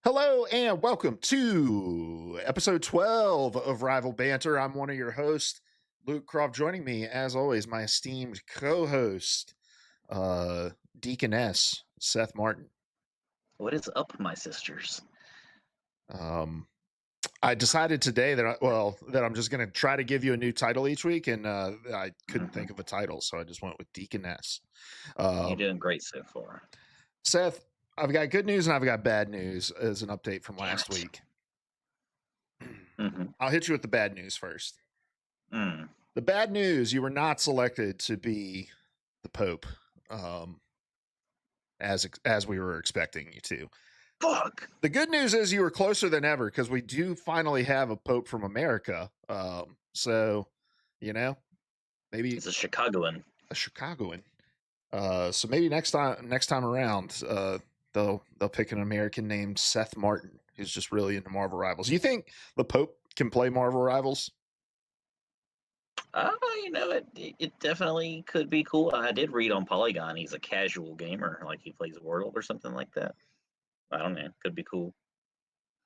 Hello and welcome to episode 12 of Rival Banter. I'm one of your hosts, Luke Croft. Joining me, as always, my esteemed co-host, uh, Deaconess Seth Martin. What is up, my sisters? Um, I decided today that I'm just going to try to give you a new title each week, and I couldn't think of a title, so I just went with Deaconess. You're Um, doing great so far. Seth, I've got good news and I've got bad news as an update from Damn last it. week. Mm-hmm. I'll hit you with the bad news first. Mm. The bad news: you were not selected to be the Pope, um, as we were expecting you to. Fuck. The good news is you were closer than ever because we do finally have a Pope from America. So you know, maybe It's a Chicagoan. a Chicagoan. So maybe next time around, they'll pick an American named Seth Martin who's just really into Marvel Rivals. You think the Pope can play Marvel Rivals? It definitely could be cool. I did read on Polygon he's a casual gamer, like he plays Wordle or something like that. I don't know. Could be cool.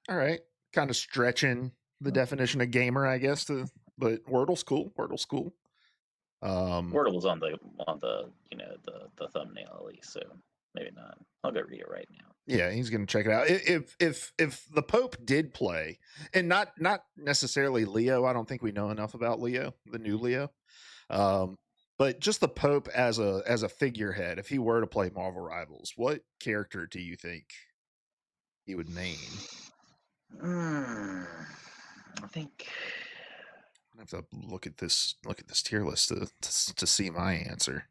All right, kind of stretching the definition of gamer, I guess. But Wordle's cool. Wordle's cool. Wordle was on the thumbnail at least, so maybe not. I'll go read it right now. Yeah, he's gonna check it out. If the Pope did play, and not necessarily Leo, I don't think we know enough about Leo, the new Leo. But just the Pope as a figurehead, if he were to play Marvel Rivals, what character do you think he would main? I think I have to look at this tier list to see my answer.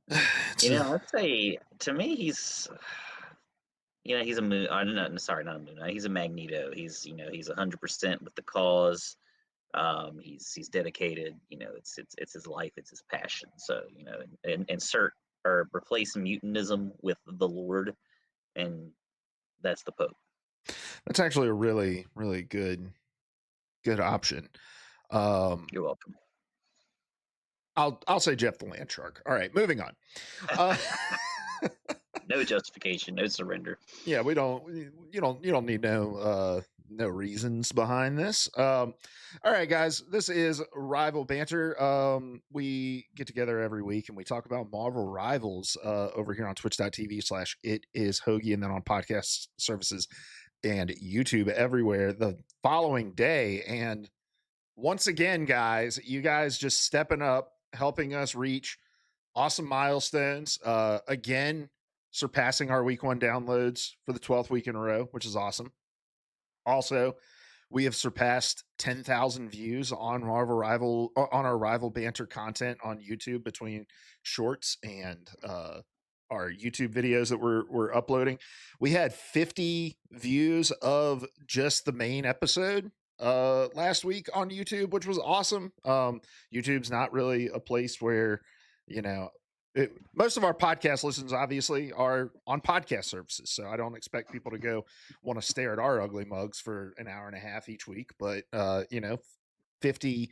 I'd say to me he's a moon. No, sorry, not a moon. He's a Magneto. He's 100% with the cause. He's dedicated. It's his life. It's his passion. So insert or replace mutantism with the Lord, and that's the Pope. That's actually a really really good option. You're welcome. I'll say Jeff the Land Shark. All right, moving on. Uh, No justification, no surrender. yeah, you don't need no reasons behind this. All right, guys, this is Rival Banter. We get together every week and we talk about Marvel Rivals over here on twitch.tv/it is Hoagie, and then on podcast services and YouTube everywhere the following day. And once again, guys, you guys just stepping up, helping us reach awesome milestones. Again, surpassing our week one downloads for the 12th week in a row, which is awesome. Also, we have surpassed 10,000 views on our Rival Banter content on YouTube between shorts and our YouTube videos that we're uploading. We had 50 views of just the main episode last week on YouTube, which was awesome. YouTube's not really a place where, you know, most of our podcast listens obviously are on podcast services, so I don't expect people to go want to stare at our ugly mugs for an hour and a half each week. But 50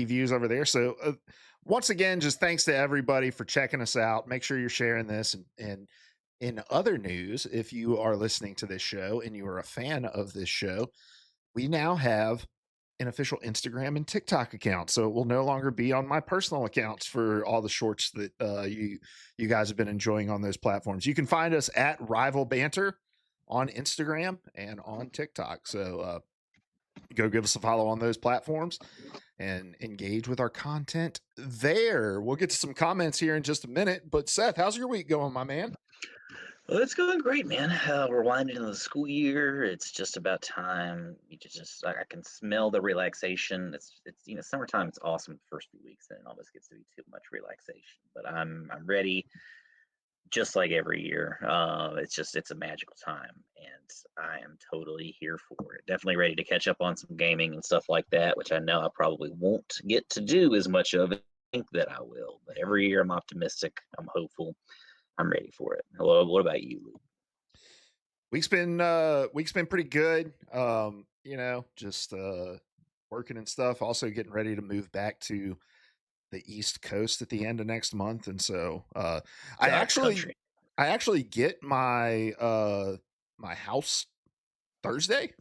views over there. So once again, just thanks to everybody for checking us out. Make sure you're sharing this. And in other news, if you are listening to this show and you are a fan of this show, we now have an official Instagram and TikTok account. So it will no longer be on my personal accounts for all the shorts that you guys have been enjoying on those platforms. You can find us at Rival Banter on Instagram and on TikTok. So go give us a follow on those platforms and engage with our content there. We'll get to some comments here in just a minute. But Seth, how's your week going, my man? Well, it's going great, man. We're winding into the school year. It's just about time. I can smell the relaxation. It's summertime. It's awesome the first few weeks, and it almost gets to be too much relaxation. But I'm ready, just like every year. It's a magical time, and I am totally here for it. Definitely ready to catch up on some gaming and stuff like that, which I know I probably won't get to do as much of it. I think that I will, but every year I'm optimistic. I'm hopeful. I'm ready for it. Hello, what about you, Luke? Week's been pretty good. Just working and stuff. Also getting ready to move back to the East Coast at the end of next month, and so I God's actually country. I actually get my my house Thursday.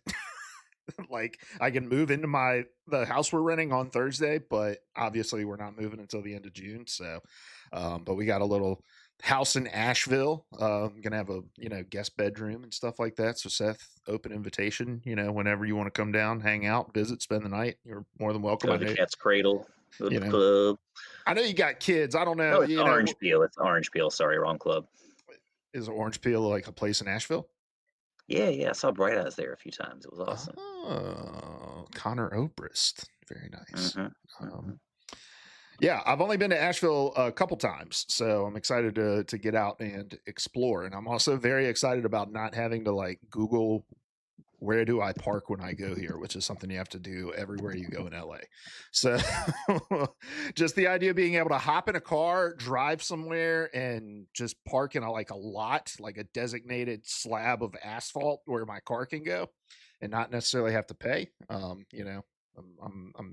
Like I can move into the house we're renting on Thursday, but obviously we're not moving until the end of June. So, but we got a little house in Asheville. Gonna have a guest bedroom and stuff like that. So Seth, open invitation. Whenever you want to come down, hang out, visit, spend the night, you're more than welcome. Go I to the know Cat's Cradle. Go to you the know club. I know you got kids. I don't know. No, it's Orange Peel. It's Orange Peel. Sorry, wrong club. Is Orange Peel like a place in Asheville? Yeah. I saw Bright Eyes there a few times. It was awesome. Oh, Connor Obrist. Very nice. Mm-hmm. Yeah, I've only been to Asheville a couple times, so I'm excited to get out and explore. And I'm also very excited about not having to like Google where do I park when I go here, which is something you have to do everywhere you go in LA. So just the idea of being able to hop in a car, drive somewhere, and just park in a lot, like a designated slab of asphalt where my car can go, and not necessarily have to pay. I'm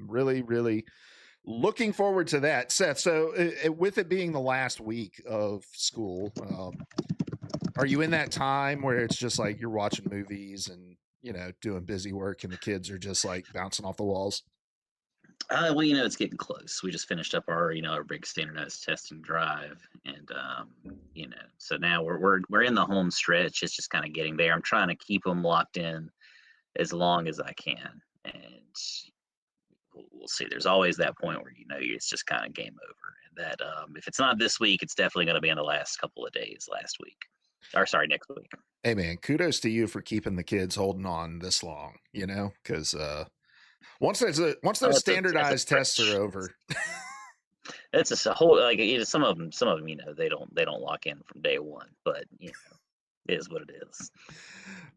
really really looking forward to that, Seth. So with it being the last week of school, are you in that time where it's just like you're watching movies and doing busy work and the kids are just like bouncing off the walls? Well, it's getting close. We just finished up our big standardized testing drive, and so now we're in the home stretch. It's just kind of getting there. I'm trying to keep them locked in as long as I can, and we'll see. There's always that point where it's just kind of game over, and that if it's not this week, it's definitely going to be in the last couple of days, last week, or sorry, next week. Hey man, kudos to you for keeping the kids holding on this long. Because once those It's a standardized tests are stretch. over, It's just a whole like some of them they don't lock in from day one, but it is what it is.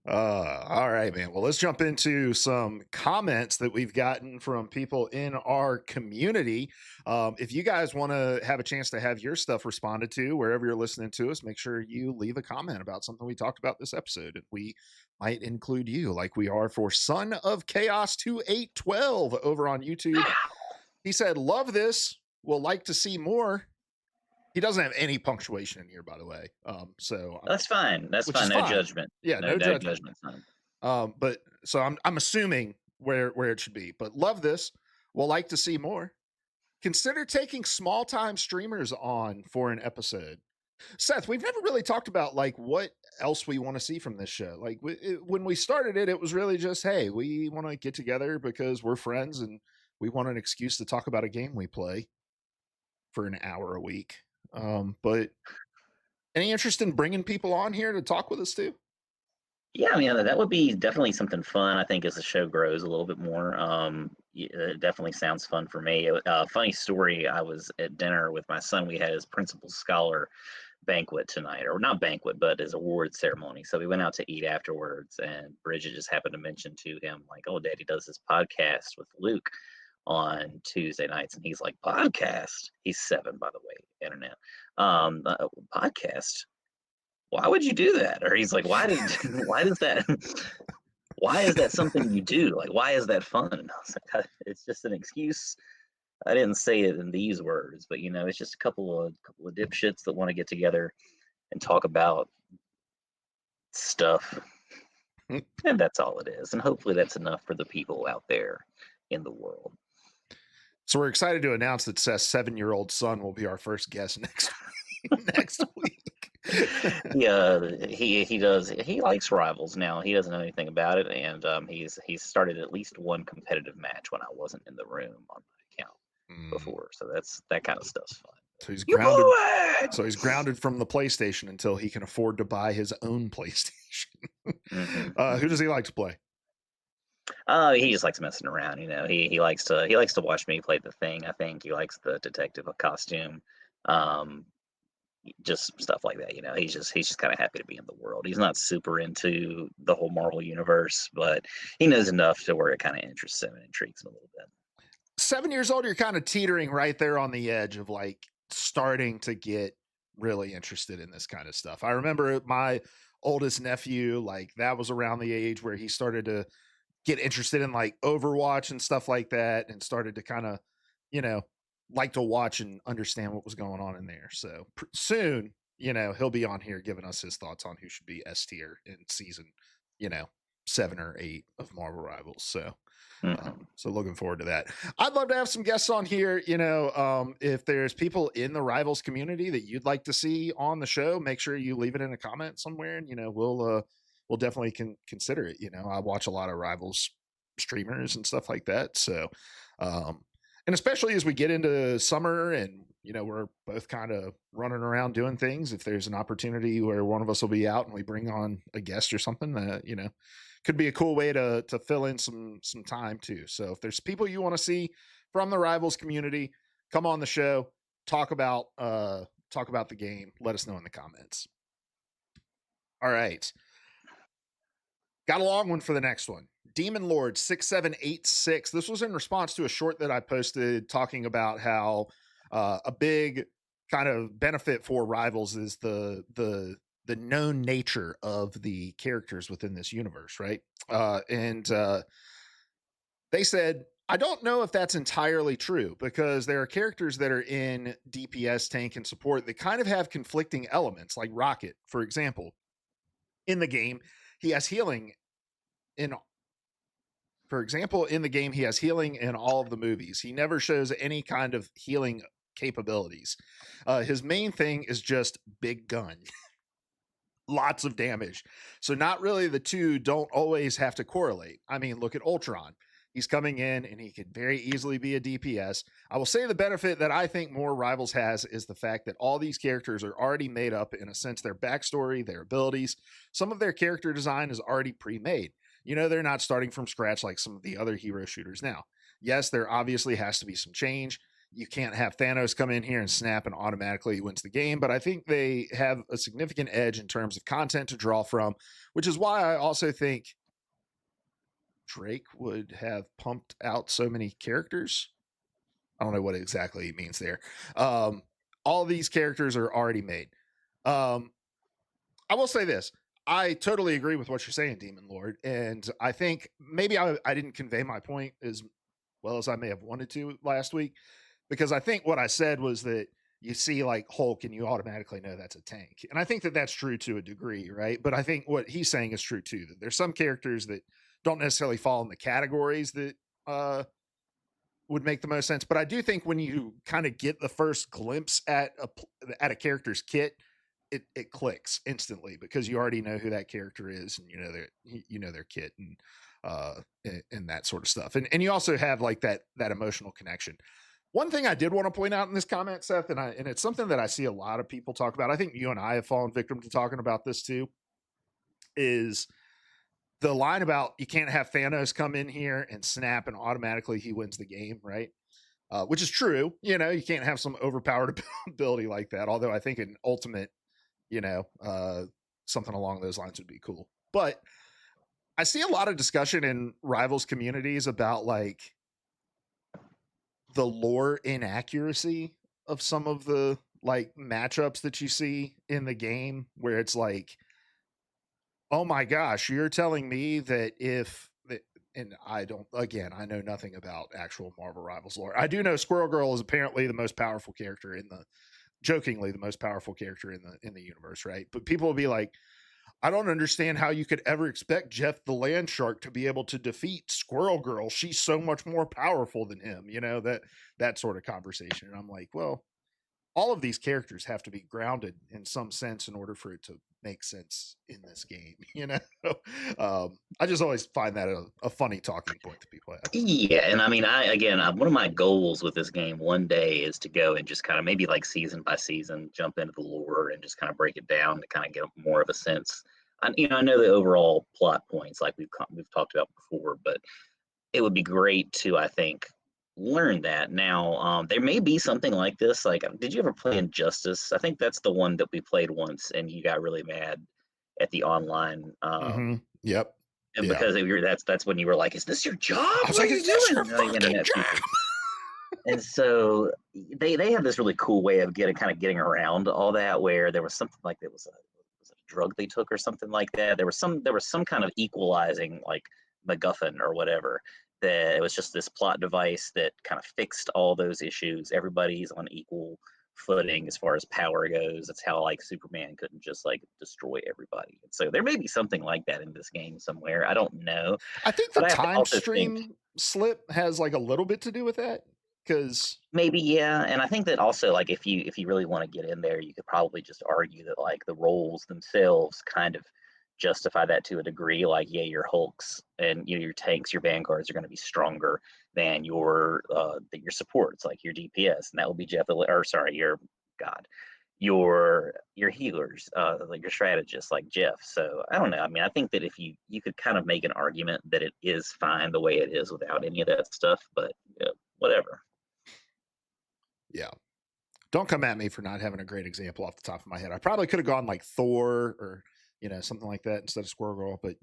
all right, man. Well, let's jump into some comments that we've gotten from people in our community. If you guys want to have a chance to have your stuff responded to wherever you're listening to us, make sure you leave a comment about something we talked about this episode, and we might include you, like we are for Son of Chaos 2812 over on YouTube. He said, "Love this. Will like to see more." He doesn't have any punctuation in here, by the way. So That's fine. That's which is fine. No fine. judgment. Yeah, No, no no judgment. judgment, son. But so I'm assuming where it should be. But love this. Will like to see more. Consider taking small time streamers on for an episode. Seth, we've never really talked about like what else we want to see from this show. Like when we started it, it was really just, hey, we want to get together because we're friends and we want an excuse to talk about a game we play for an hour a week. But any interest in bringing people on here to talk with us too? Yeah, I mean that would be definitely something fun. I think as the show grows a little bit more, it definitely sounds fun for me. Funny story: I was at dinner with my son. We had his principal scholar banquet tonight, or not banquet, but his award ceremony. So we went out to eat afterwards, and Bridget just happened to mention to him, like, "Oh, Daddy does this podcast with Luke on Tuesday nights," and he's like, "Podcast?" He's 7, by the way, internet. Podcast? Why would you do that? Or he's like, why does that, why is that something you do? Like, why is that fun? And I was like, it's just an excuse. I didn't say it in these words, but it's just a couple of dipshits that want to get together and talk about stuff, and that's all it is. And hopefully, that's enough for the people out there in the world. So we're excited to announce that Seth's 7-year-old son will be our first guest next week. Yeah, he does. He likes Rivals now. He doesn't know anything about it, and he's started at least one competitive match when I wasn't in the room on my account before. So that kind of stuff's fun. So he's You grounded. blew it! So he's grounded from the PlayStation until he can afford to buy his own PlayStation. Who does he like to play? He just likes messing around. He likes to watch me play the thing. I think he likes the detective costume. Just stuff like that. He's just kind of happy to be in the world. He's not super into the whole Marvel universe, but he knows enough to where it kind of interests him and intrigues him a little bit. 7 years old, you're kind of teetering right there on the edge of like starting to get really interested in this kind of stuff. I remember my oldest nephew, like that was around the age where he started to get interested in like Overwatch and stuff like that, and started to kind of, like to watch and understand what was going on in there. So soon he'll be on here giving us his thoughts on who should be S tier in season, you know, 7 or 8 of Marvel Rivals. Mhm. So looking forward to that. I'd love to have some guests on here. If there's people in the Rivals community that you'd like to see on the show, make sure you leave it in a comment somewhere, and we'll definitely consider it. I watch a lot of Rivals streamers and stuff like that. So, um, and especially as we get into summer and we're both kind of running around doing things, if there's an opportunity where one of us will be out and we bring on a guest or something, that could be a cool way to fill in some time too. So if there's people you want to see from the Rivals community, come on the show, talk about the game, let us know in the comments. All right, got a long one for the next one. Demon Lord 6786. This was in response to a short that I posted talking about how a big kind of benefit for Rivals is the known nature of the characters within this universe, right? And they said, I don't know if that's entirely true because there are characters that are in DPS, tank, and support that kind of have conflicting elements, like Rocket, for example. In the game, he has healing in For example, in the game, he has healing in all of the movies. He never shows any kind of healing capabilities. His main thing is just big gun, lots of damage. So, not really, the two don't always have to correlate. I mean, look at Ultron. He's coming in and he could very easily be a DPS. I will say the benefit that I think more Rivals has is the fact that all these characters are already made up in a sense, their backstory, their abilities. Some of their character design is already pre made. They're not starting from scratch like some of the other hero shooters now. Yes, there obviously has to be some change. You can't have Thanos come in here and snap and automatically wins the game, but I think they have a significant edge in terms of content to draw from, which is why I also think Drake would have pumped out so many characters. I don't know what exactly it means there. All these characters are already made. I will say this. I totally agree with what you're saying, Demon Lord. And I think maybe I didn't convey my point as well as I may have wanted to last week, because I think what I said was that you see like Hulk and you automatically know that's a tank. And I think that that's true to a degree, right? But I think what he's saying is true too, that there's some characters that don't necessarily fall in the categories that would make the most sense. But I do think when you kind of get the first glimpse at a character's kit, it clicks instantly because you already know who that character is and their kit and that sort of stuff. And you also have like that emotional connection. One thing I did want to point out in this comment, Seth, and it's something that I see a lot of people talk about. I think you and I have fallen victim to talking about this too, is the line about you can't have Thanos come in here and snap and automatically he wins the game, right? Which is true. You can't have some overpowered ability like that. Although I think an ultimate, something along those lines would be cool. But I see a lot of discussion in Rivals communities about like the lore inaccuracy of some of the like matchups that you see in the game, where it's like, oh my gosh, you're telling me that and I don't, again, I know nothing about actual Marvel Rivals lore. I do know Squirrel Girl is apparently the most powerful character jokingly the most powerful character in the universe, right? But people will be like, I don't understand how you could ever expect Jeff the Land Shark to be able to defeat Squirrel Girl. She's so much more powerful than him, that sort of conversation. And I'm like, well, all of these characters have to be grounded in some sense in order for it to make sense in this game. I just always find that a funny talking point that people have. Yeah, and I mean, one of my goals with this game one day is to go and just kind of maybe like season by season jump into the lore and just kind of break it down to kind of get more of a sense. I know the overall plot points like we've talked about before, but it would be great to, I think, learn that. Now, there may be something like this. Like, did you ever play Injustice? I think that's the one that we played once, and you got really mad at the online. Yep. And Yeah. because that's when you were like, "Is this your job? I was What like, are is you this doing?" your fucking job? And so they have this really cool way of getting around all that, where there was something like was it a drug they took or something like that. There was some kind of equalizing like MacGuffin or whatever, that it was just this plot device that kind of fixed all those issues. Everybody's on equal footing as far as power goes. That's how like Superman couldn't just like destroy everybody. And so there may be something like that in this game somewhere. I don't know, I think the but I have to time also think stream slip has like a little bit to do with that because maybe, yeah, and I think that also, like, if you really wanna get in there, you could probably just argue that, like, the roles themselves kind of justify that to a degree, like, yeah, your Hulks and, your tanks, your vanguards are gonna be stronger than your supports, like your DPS, and that will be Jeff the or sorry, your God, your healers, like your strategists like Jeff, so, I don't know, I mean, I think that if you could kind of make an argument that it is fine the way it is without any of that stuff, but, whatever. yeah. Don't come at me for not having a great example off the top of my head. I probably could have gone like Thor or something like that instead of Squirrel Girl, but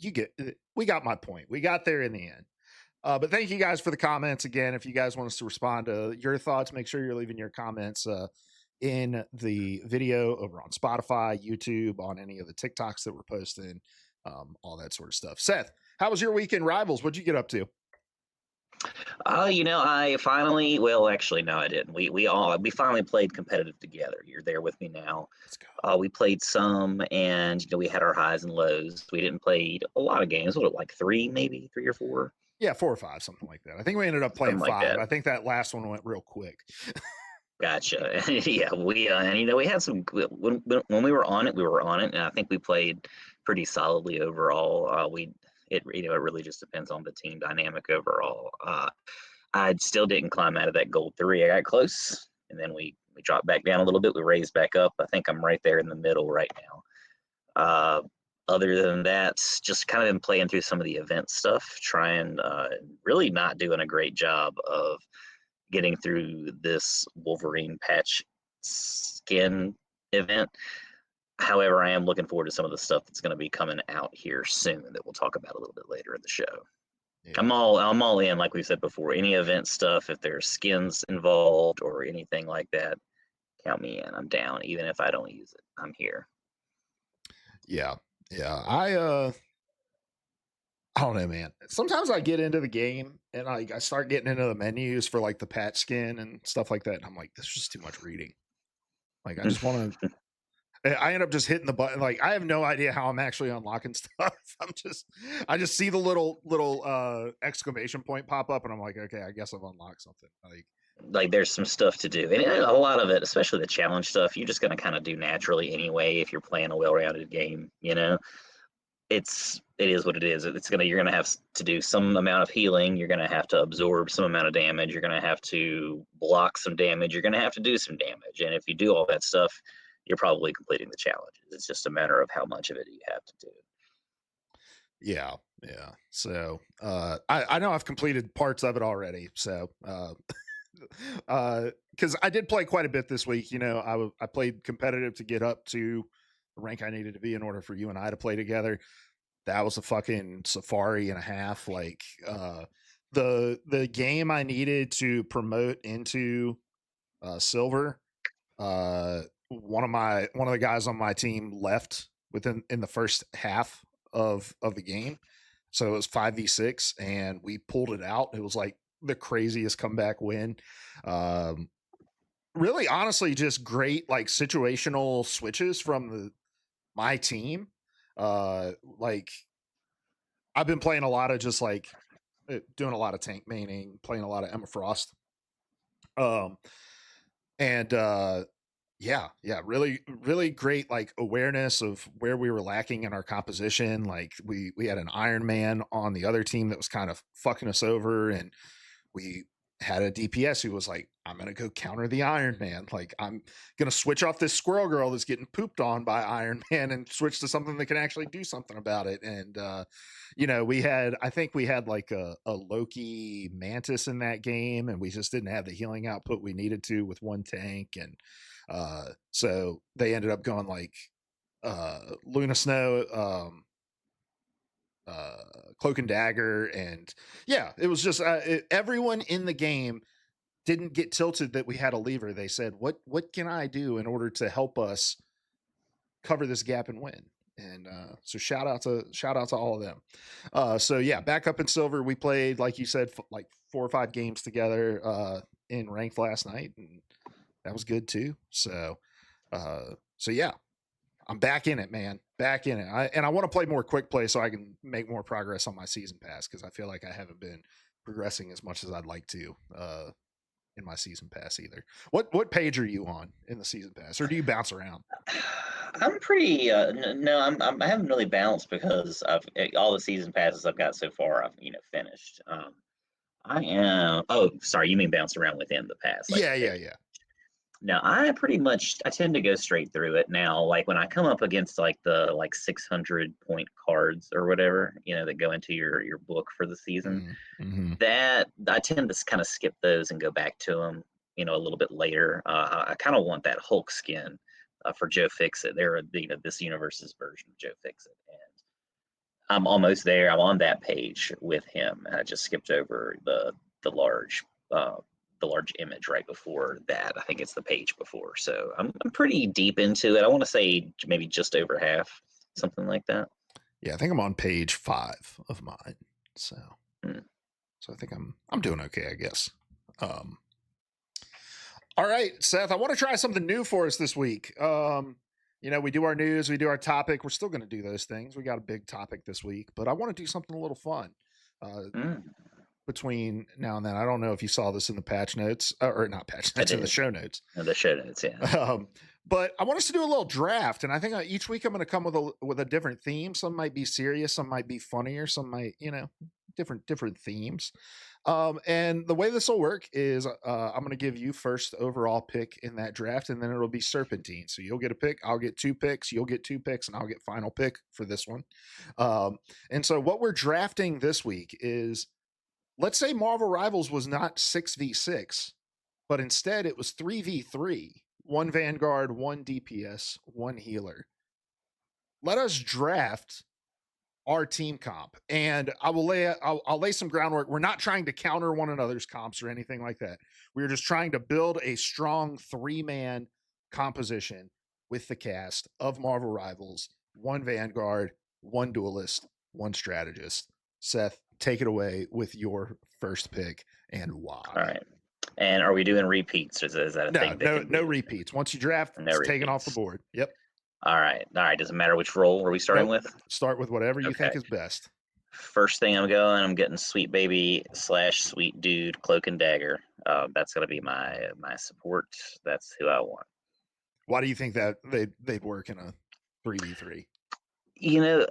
we got my point. We got there in the end. But thank you guys for the comments again. If you guys want us to respond to your thoughts, make sure you're leaving your comments in the video over on Spotify, YouTube, on any of the TikToks that we're posting, all that sort of stuff. Seth, how was your weekend Rivals? What'd you get up to? I finally, well, actually, no, I didn't. We finally played competitive together. You're there with me now. Let's go. We played some, and we had our highs and lows. We didn't play a lot of games. What, like three, maybe three or four, Yeah, 4 or 5, something like that. I think we ended up playing something like 5. that. I think that last one went real quick. Gotcha. Yeah, and we had some when we were on it, we were on it, and I think we played pretty solidly overall. It really just depends on the team dynamic overall. I still didn't climb out of that gold 3. I got close, and then we dropped back down a little bit. We raised back up. I think I'm right there in the middle right now. Uh, Other than that, just kind of been playing through some of the event stuff, trying really not doing a great job of getting through this Wolverine patch skin event. However, I am looking forward to some of the stuff that's going to be coming out here soon that we'll talk about a little bit later in the show. Yeah. I'm all in, like we said before. Any event stuff, if there's skins involved or anything like that, count me in. I'm down, even if I don't use it. I'm here. Yeah. Yeah. I don't know, man. Sometimes I get into the game and I start getting into the menus for like the patch skin and stuff like that. And I'm like, this is just too much reading. Like, I just want to. I end up just hitting the button. Like, I have no idea how I'm actually unlocking stuff. I just see the little exclamation point pop up, and I'm like, okay, I guess I've unlocked something. Like there's some stuff to do, and a lot of it, especially the challenge stuff, you're just going to kind of do naturally anyway if you're playing a well-rounded game. It is what it is. You're gonna have to do some amount of healing. You're gonna have to absorb some amount of damage. You're gonna have to block some damage. You're gonna have to do some damage. And if you do all that stuff, you're probably completing the challenges. It's just a matter of how much of it you have to do. Yeah, yeah. So I know I've completed parts of it already. So because I did play quite a bit this week. I played competitive to get up to the rank I needed to be in order for you and I to play together. That was a fucking safari and a half. Like the game I needed to promote into silver. One of the guys on my team left in the first half of the game, so it was 5v6, and we pulled it out. It was like the craziest comeback win. Really, honestly, just great like situational switches from my team. Like I've been playing a lot of just like doing a lot of tank maining, playing a lot of Emma Frost. And yeah, really, really great like awareness of where we were lacking in our composition. Like we had an Iron Man on the other team that was kind of fucking us over, and we had a DPS who was like, I'm gonna go counter the Iron Man. Like I'm gonna switch off this Squirrel Girl that's getting pooped on by Iron Man and switch to something that can actually do something about it. And I think we had like a Loki Mantis in that game, and we just didn't have the healing output we needed to with one tank. And so they ended up going like Luna Snow, Cloak and Dagger, and yeah, it was just everyone in the game didn't get tilted that we had a lever. They said, what can I do in order to help us cover this gap and win? And so shout out to all of them. So yeah, back up in silver, we played, like you said, like 4 or 5 games together in ranked last night, and That was good too. So yeah, I'm back in it, man. Back in it. I want to play more quick play so I can make more progress on my season pass because I feel like I haven't been progressing as much as I'd like to in my season pass either. What page are you on in the season pass, or do you bounce around? I'm pretty no, I haven't really balanced because I've all the season passes I've got so far I've finished. I am. Oh, sorry, you mean bounce around within the pass, like the Yeah, yeah, page. yeah. No, I tend to go straight through it now. Like when I come up against like the 600 point cards or whatever, that go into your book for the season, Mm-hmm. that I tend to kind of skip those and go back to them, a little bit later. I kind of want that Hulk skin for Joe Fixit. They're this universe's version of Joe Fixit, and I'm almost there. I'm on that page with him, and I just skipped over the large uh, the large image right before that. I think it's the page before. So I'm pretty deep into it. I want to say maybe just over half, something like that. Yeah, I think I'm on page 5 of mine. So Hmm. so I think I'm doing okay, I guess. Um all right, Seth, I want to try something new for us this week. We do our news, we do our topic. We're still going to do those things. We got a big topic this week, but I want to do something a little fun. Mm, Between now and then, I don't know if you saw this in the patch notes or not patch I notes in the did. show notes. The show notes, yeah. Um, but I want us to do a little draft, and I think each week I'm going to come with a different theme. Some might be serious, some might be funnier, some might different themes. And the way this will work is I'm going to give you first overall pick in that draft, and then it'll be serpentine. So you'll get a pick, I'll get 2 picks, you'll get 2 picks, and I'll get final pick for this one. And so what we're drafting this week is, let's say Marvel Rivals was not 6v6, but instead it was 3v3, one Vanguard, one DPS, one healer. Let us draft our team comp, and I'll lay some groundwork. We're not trying to counter one another's comps or anything like that. We're just trying to build a strong 3-man composition with the cast of Marvel Rivals, one Vanguard, one duelist, one strategist. Seth, take it away with your first pick and All why. right. And are we doing repeats? Is that a No, thing that no, can no be? repeats. Once you draft, No it's taken off the repeats. board. Yep. All right. All right. Doesn't matter which role are we starting Nope. with? Start with whatever you Okay. think is best. First thing I'm getting Sweet Baby / Sweet Dude Cloak and Dagger. That's gonna be my support. That's who I want. Why do you think that they'd work in a 3v3?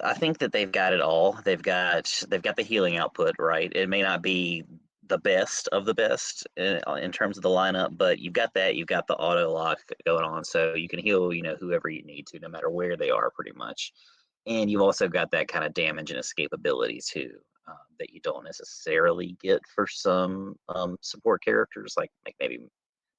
I think that they've got it all. They've got the healing output, right? It may not be the best of the best in terms of the lineup, but you've got that. You've got the auto lock going on, so you can heal, whoever you need to, no matter where they are, pretty much. And you've also got that kind of damage and escape ability too, that you don't necessarily get for some support characters, like maybe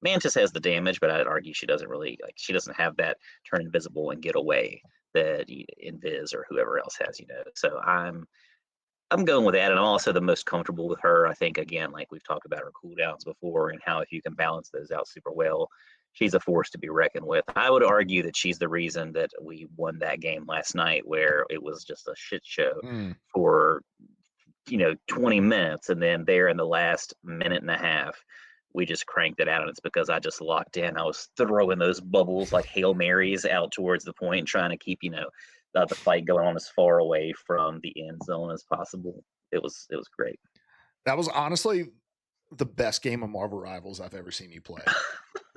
Mantis has the damage, but I'd argue she doesn't really she doesn't have that turn invisible and get away that Invis or whoever else has. So I'm going with that, and I'm also the most comfortable with her. I think again, like we've talked about her cooldowns before, and how if you can balance those out super well, she's a force to be reckoned with. I would argue that she's the reason that we won that game last night, where it was just a shit show Mm. for 20 minutes, and then there in the last minute and a half, we just cranked it out, and it's because I just locked in. I was throwing those bubbles like Hail Marys out towards the point, trying to keep the fight going on as far away from the end zone as possible. It was great. That was honestly the best game of Marvel Rivals I've ever seen you play.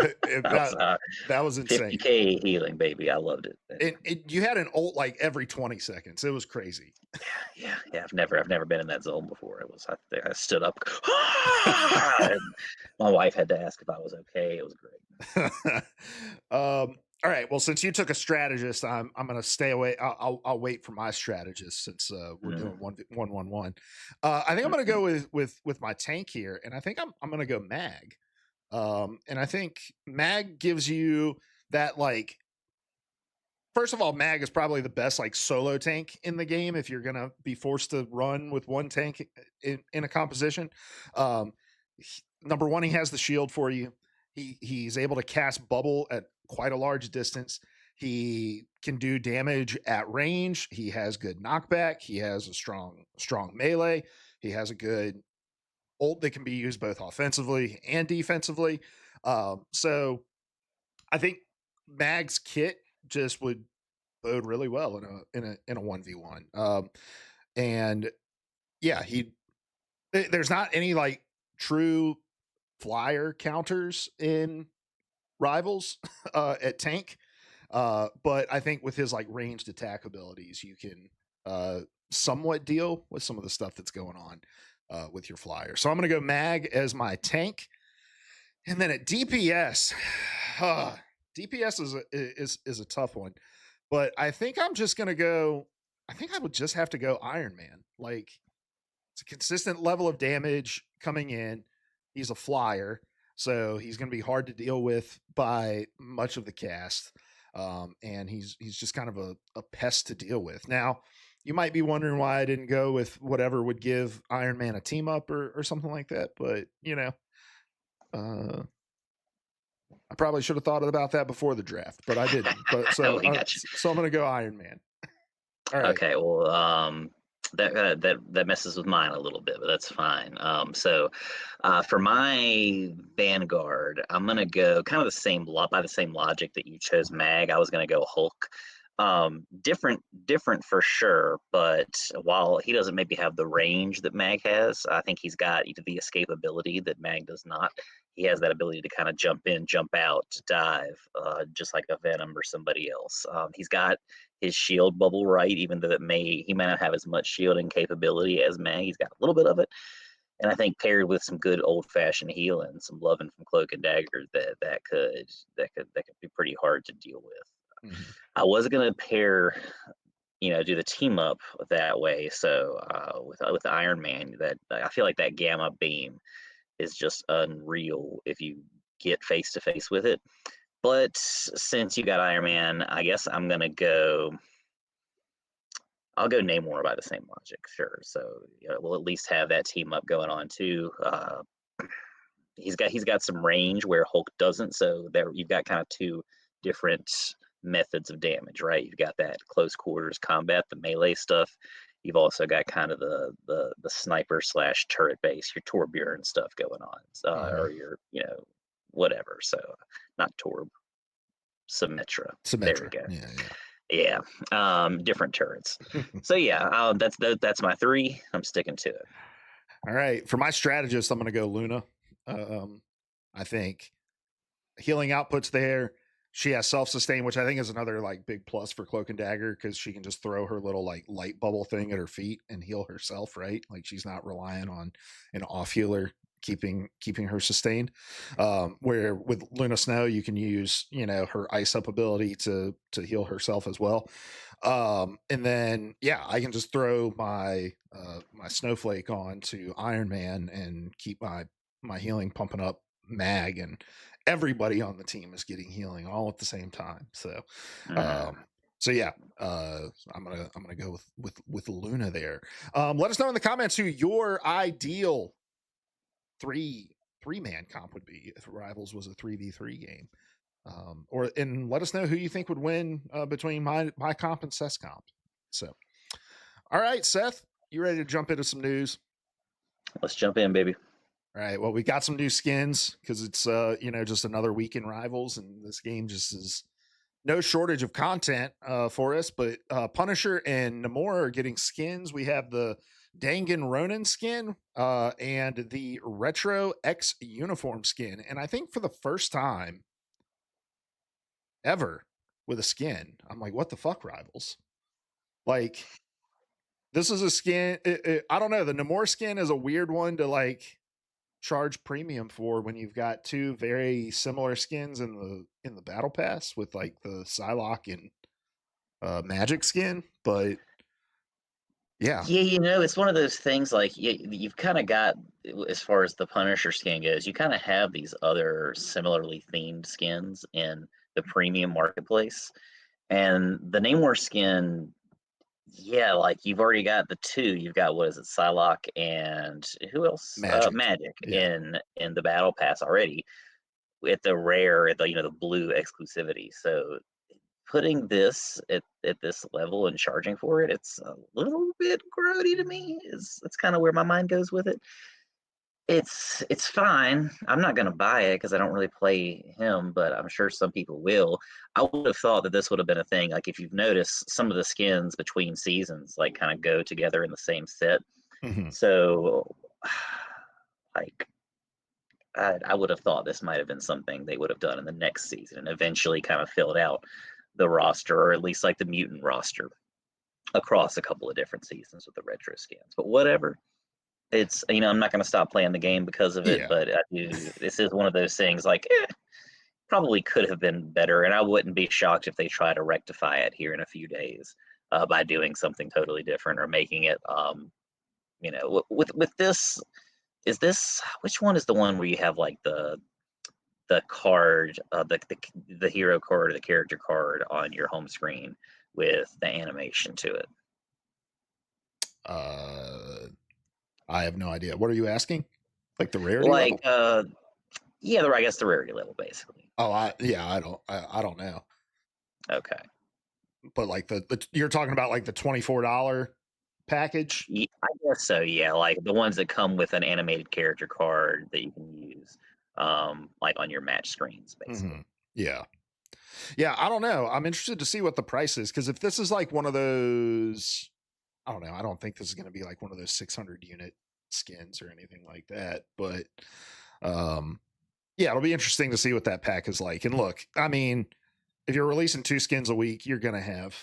I was That was insane. 50K healing, baby. I loved it. You had an ult like every 20 seconds. It was crazy. Yeah. I've never been in that zone before. I stood up. And my wife had to ask if I was okay. It was great. All right. Well, since you took a strategist, I'm going to stay away. I'll wait for my strategist since we're doing Mm, 1-1-1. I think I'm going to mhm. go with my tank here, and I think I'm going to go Mag. And I think Mag gives you that first of all, Mag is probably the best solo tank in the game if you're gonna be forced to run with one tank in a composition. Number one, he has the shield for you. He's able to cast bubble at quite a large distance. He can do damage at range. He has good knockback. He has a strong melee. He has a good ult that can be used both offensively and defensively. So I think Mag's kit just would bode really well in a 1v1. And yeah, there's not any like true flyer counters in Rivals at tank. But I think with his like ranged attack abilities, you can somewhat deal with some of the stuff that's going on with your flyer. So I'm going to go Mag as my tank, and then at DPS, DPS is a tough one, but I think I'm just going to go. I think I would just have to go Iron Man. Like it's a consistent level of damage coming in. He's a flyer, so he's going to be hard to deal with by much of the cast. And he's just kind of a pest to deal with. Now, you might be wondering why I didn't go with whatever would give Iron Man a team up or something like that, but I probably should have thought about that before the draft, but I didn't. But so We got you. so I'm going to go Iron Man. All right. Okay, well, that messes with mine a little bit, but that's fine. For my Vanguard, I'm gonna go kind of the same by the same logic that you chose Mag. I was gonna go Hulk. Different for sure, but while he doesn't maybe have the range that Mag has, I think he's got the escapability that Mag does not. He has that ability to kind of jump in, jump out, dive, just like a Venom or somebody else. He's got his shield bubble right, even though he may not have as much shielding capability as Mag. He's got a little bit of it, and I think paired with some good old fashioned healing, some loving from Cloak and Dagger, that could be pretty hard to deal with. Mm-hmm. I was gonna pair, do the team up that way. So with Iron Man, that I feel like that gamma beam is just unreal if you get face to face with it. But since you got Iron Man, I guess I'll go Namor by the same logic, sure. So we'll at least have that team up going on too. He's got some range where Hulk doesn't, so there you've got kind of two different methods of damage, right? You've got that close quarters combat, the melee stuff. You've also got kind of the sniper slash turret base, your Torbjorn stuff going on, or your whatever. So not Torb, Symmetra. There we Symmetra. go. Yeah. Different turrets. So yeah, that's my three. I'm sticking to it. All right. For my strategist, I'm going to go Luna. I think healing outputs there. She has self-sustain, which I think is another like big plus for Cloak and Dagger because she can just throw her little like light bubble thing at her feet and heal herself, right? Like she's not relying on an off healer keeping her sustained. Where with Luna Snow, you can use her ice up ability to heal herself as well. And then I can just throw my my snowflake on to Iron Man and keep my healing pumping up Mag, and everybody on the team is getting healing all at the same time. So I'm gonna go with Luna there. Let us know in the comments who your ideal three-man comp would be if Rivals was a 3v3 game. And let us know who you think would win between my comp and Seth's comp. So, all right, Seth, you ready to jump into some news? Let's jump in, baby. All right. Well, we got some new skins because it's just another week in Rivals, and this game just is no shortage of content for us. But Punisher and Namor are getting skins. We have the Dangan Ronin skin and the Retro X uniform skin, and I think for the first time ever with a skin, I'm like, what the fuck, Rivals? Like, this is a skin. I don't know. The Namor skin is a weird one to like charge premium for when you've got two very similar skins in the battle pass with like the Psylocke and Magic skin. But yeah, it's one of those things like you've kind of got, as far as the Punisher skin goes, you kind of have these other similarly themed skins in the premium marketplace, and the Namor skin, like you've already got the two. You've got, what is it, Psylocke and who else? Magic in the battle pass already at the rare, the blue exclusivity. So putting this at this level and charging for it, it's a little bit grody to me. That's kind of where my mind goes with it. It's fine. I'm not gonna buy it because I don't really play him, but I'm sure some people will. I would have thought that this would have been a thing. Like if you've noticed, some of the skins between seasons like kind of go together in the same set. Mhm. So, like, I would have thought this might have been something they would have done in the next season and eventually kind of filled out the roster, or at least like the mutant roster across a couple of different seasons with the retro skins. But whatever. It's, I'm not going to stop playing the game because of it, Yeah. but I do. This is one of those things like probably could have been better, and I wouldn't be shocked if they try to rectify it here in a few days by doing something totally different or making it. With this, is this which one is the one where you have like the card, the hero card or the character card on your home screen with the animation to it? Uh, I have no idea. What are you asking? Like the rarity Like, level? yeah, I guess the rarity level basically. Oh, I don't know. Okay. But like the you're talking about like the $24 package? I guess so, yeah, like the ones that come with an animated character card that you can use, like on your match screens, basically. Hmm. Yeah. Yeah, I don't know. I'm interested to see what the price is because if this is like one of those, I don't know. I don't think this is going to be like one of those 600 unit skins or anything like that. But um, yeah, it'll be interesting to see what that pack is like. And look, I mean, if you're releasing 2 skins a week, you're going to have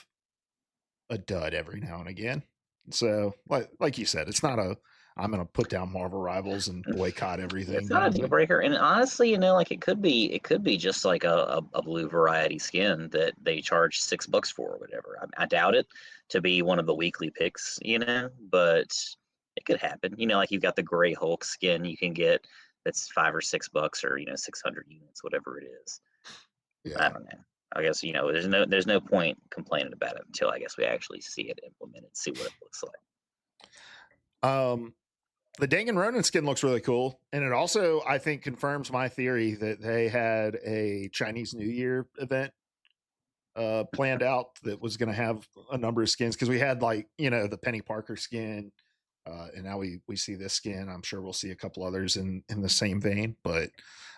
a dud every now and again. So, like you said, it's not a I'm going to put down Marvel Rivals and boycott It's everything not kind a of deal thing. breaker, and honestly, like it could be just like a blue variety skin that they charge $6 for or whatever. I doubt it to be one of the weekly picks, but it could happen. Like you've got the gray Hulk skin you can get that's $5 or $6 or 600 units, whatever it is. I Yeah. don't know. I guess there's no point complaining about it until I guess we actually see it implemented, see what it looks like. Um, the Danganronpa skin looks really cool, and it also I think confirms my theory that they had a Chinese New Year event planned out that was going to have a number of skins because we had like the Penny Parker skin, and now we see this skin. I'm sure we'll see a couple others in the same vein,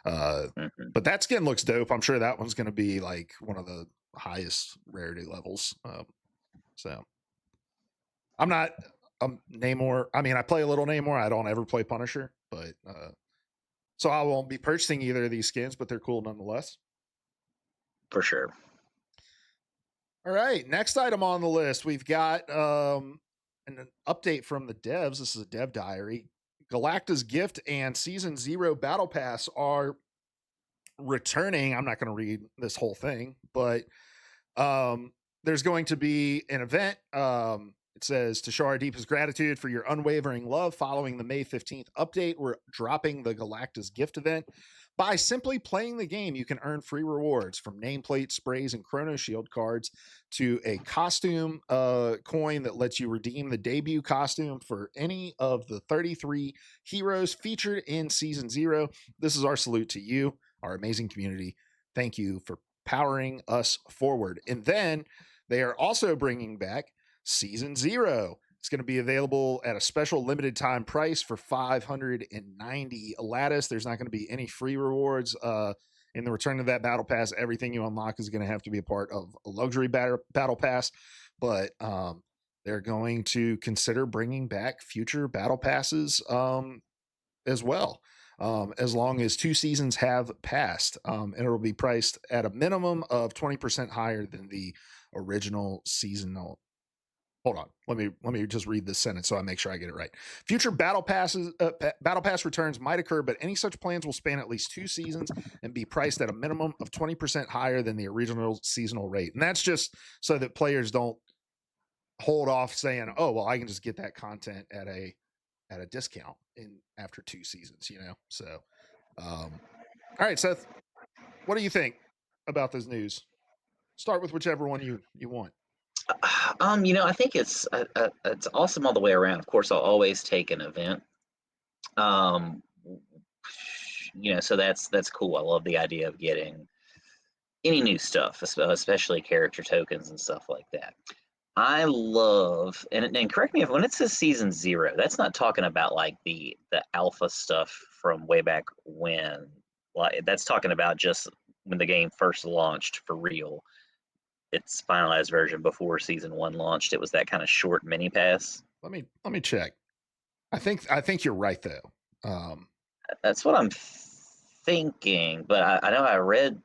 uh, Hmm. but that skin looks dope. I'm sure that one's going to be like one of the highest rarity levels. So I'm not Namor. I mean, I play a little Namor. I don't ever play Punisher, but so I won't be purchasing either of these skins, but they're cool nonetheless. For sure. All right, next item on the list, we've got an update from the devs. This is a dev diary. Galacta's Gift and Season 0 Battle Pass are returning. I'm not going to read this whole thing, but um, there's going to be an event. It says to show our deepest gratitude for your unwavering love following the May 15th update. We're dropping the Galacta's Gift event. By simply playing the game, you can earn free rewards from nameplate sprays and Chrono Shield cards to a costume coin that lets you redeem the debut costume for any of the 33 heroes featured in Season 0. This is our salute to you, our amazing community. Thank you for powering us forward. And then they are also bringing back Season 0. It's going to be available at a special limited time price for 590 lattice. There's not going to be any free rewards in the return of that battle pass. Everything you unlock is going to have to be a part of a luxury battle pass, but they're going to consider bringing back future battle passes as well, as long as 2 seasons have passed. And it'll be priced at a minimum of 20% higher than the original seasonal. Hold on, let me just read this sentence so I make sure I get it right. Future battle pass returns might occur, but any such plans will span at least 2 seasons and be priced at a minimum of 20% higher than the original seasonal rate. And that's just so that players don't hold off saying, "Oh, well, I can just get that content at a discount in after 2 seasons," So, all right, Seth, what do you think about this news? Start with whichever one you want. I think it's awesome all the way around. Of course, I'll always take an event. Um, so that's cool. I love the idea of getting any new stuff, especially character tokens and stuff like that. I love, and correct me if when it says season 0, that's not talking about like the alpha stuff from way back when. Like that's talking about just when the game first launched for real. Its finalized version before season 1 launched. It was that kind of short mini pass. Let me check. I think you're right though. Um, That's what I'm thinking, but I know I read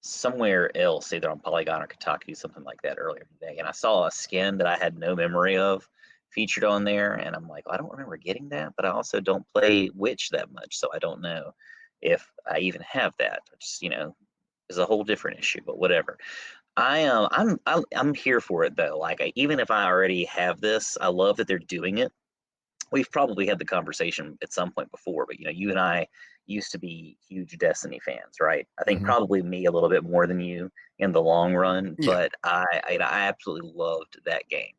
somewhere else, either on Polygon or Kotaku, something like that earlier today, and I saw a skin that I had no memory of featured on there, and I'm like, "Well, I don't remember getting that," but I also don't play Witch that much, so I don't know if I even have that, which, is a whole different issue, but whatever. I'm here for it though. Like, even if I already have this, I love that they're doing it. We've probably had the conversation at some point before, but you and I used to be huge Destiny fans, right? I think mhm. probably me a little bit more than you in the long run, Yeah, but I absolutely loved that game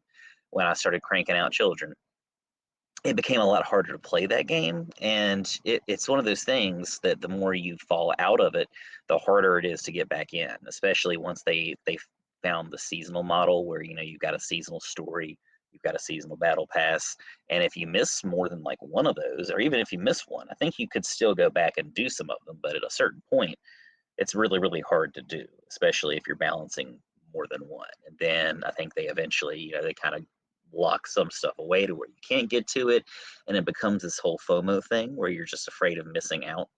when I started cranking out children. It became a lot harder to play that game, and it's one of those things that the more you fall out of it, the harder it is to get back in, especially once they found the seasonal model where you've got a seasonal story, you've got a seasonal battle pass, and if you miss more than like one of those, or even if you miss one, I think you could still go back and do some of them, but at a certain point it's really, really hard to do, especially if you're balancing more than one. And then I think they eventually, they kind of lock some stuff away to where you can't get to it. And it becomes this whole FOMO thing where you're just afraid of missing out.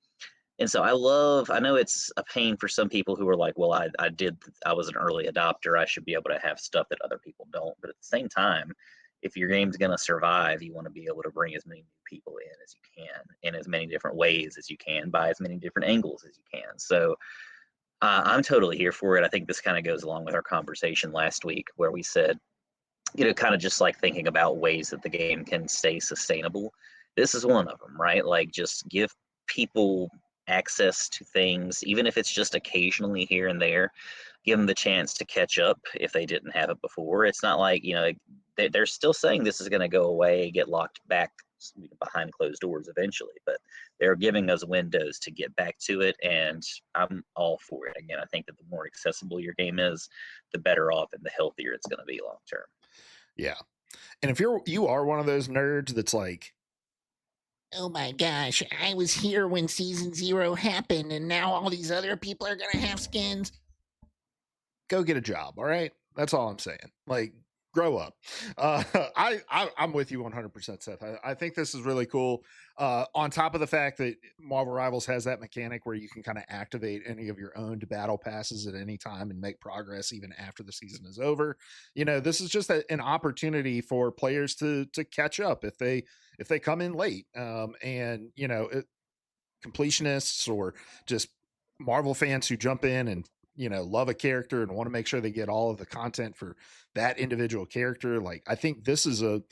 And so I know it's a pain for some people who are like, well, I was an early adopter. I should be able to have stuff that other people don't. But at the same time, if your game's going to survive, you want to be able to bring as many new people in as you can in as many different ways as you can by as many different angles as you can. So I'm totally here for it. I think this kind of goes along with our conversation last week where we said, kind of just like thinking about ways that the game can stay sustainable. This is one of them, right? Like just give people access to things, even if it's just occasionally here and there. Give them the chance to catch up if they didn't have it before. It's not like, they're still saying this is going to go away, get locked back behind closed doors eventually, but they're giving us windows to get back to it, and I'm all for it. Again, I think that the more accessible your game is, the better off and the healthier it's going to be long term. yeah. And if you are one of those nerds that's like, oh my gosh, I was here when season 0 happened, and now all these other people are gonna have skins. Go get a job, all right? That's all I'm saying. Like, grow up. I'm with you 100%, Seth. I think this is really cool. On top of the fact that Marvel Rivals has that mechanic where you can kind of activate any of your owned battle passes at any time and make progress even after the season is over. This is just an opportunity for players to catch up if they come in late. And completionists or just Marvel fans who jump in and love a character and want to make sure they get all of the content for that individual character. Like, I think this is a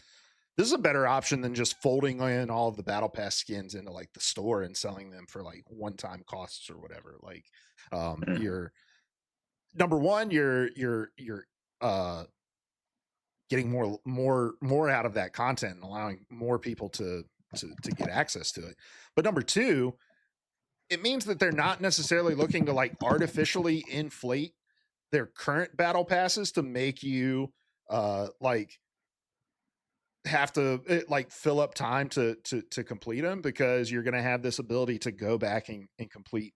better option than just folding in all of the battle pass skins into like the store and selling them for like one-time costs or whatever. Like, Mhm. you're number one, you're uh getting more out of that content and allowing more people to get access to it. But number two, it means that they're not necessarily looking to like artificially inflate their current battle passes to make you like have to like fill up time to complete them, because you're going to have this ability to go back and complete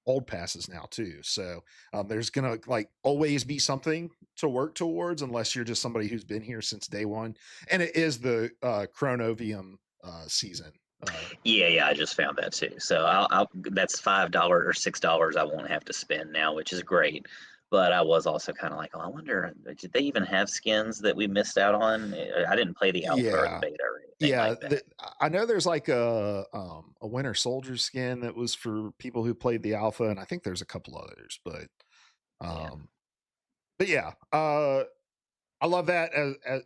old passes now too. So there's going to like always be something to work towards, unless you're just somebody who's been here since day one. And it is the chronovium season. Yeah, yeah, I just found that too. So that's $5 or $6 I won't have to spend now, which is great. But I was also kind of like, oh, I wonder, did they even have skins that we missed out on? I didn't play the alpha or the Yeah, beta or anything yeah, like that. I know there's like a Winter Soldier skin that was for people who played the alpha, and I think there's a couple others, Yeah. um, but yeah, I love that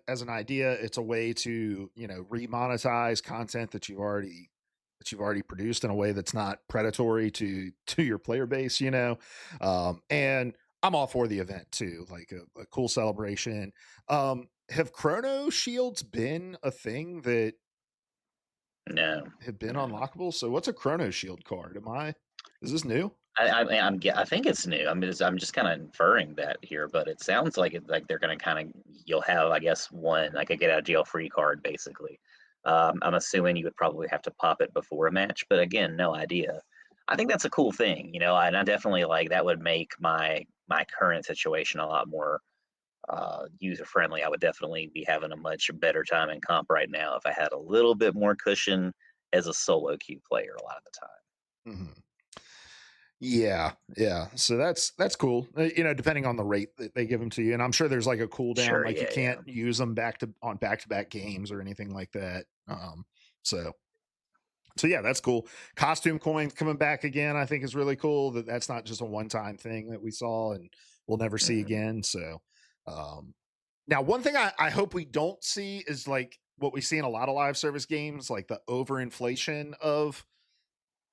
as an idea. It's a way to remonetize content that you've already produced in a way that's not predatory to your player base. And I'm all for the event too, like a cool celebration. Have Chrono Shields been a thing that No, have been no. unlockable? So what's a Chrono Shield card? Is this new? I think it's new. I'm just kind of inferring that here, but it sounds like like they're going to kind of you'll have, I guess, one like a get out of jail free card basically. I'm assuming you would probably have to pop it before a match, but again, no idea. I think that's a cool thing, and I definitely like that would make my current situation a lot more user friendly. I would definitely be having a much better time in comp right now if I had a little bit more cushion as a solo queue player a lot of the time. Mhm. Yeah, yeah. So that's cool. Depending on the rate that they give them to you, and I'm sure there's like a cooldown, Sure, like you yeah, can't yeah. use them back to back games or anything like that. So so yeah, that's cool. Costume coins coming back again, I think is really cool. That's not just a one time thing that we saw and we'll never see Mhm. again. So um, now one thing I hope we don't see is like what we see in a lot of live service games, like the overinflation of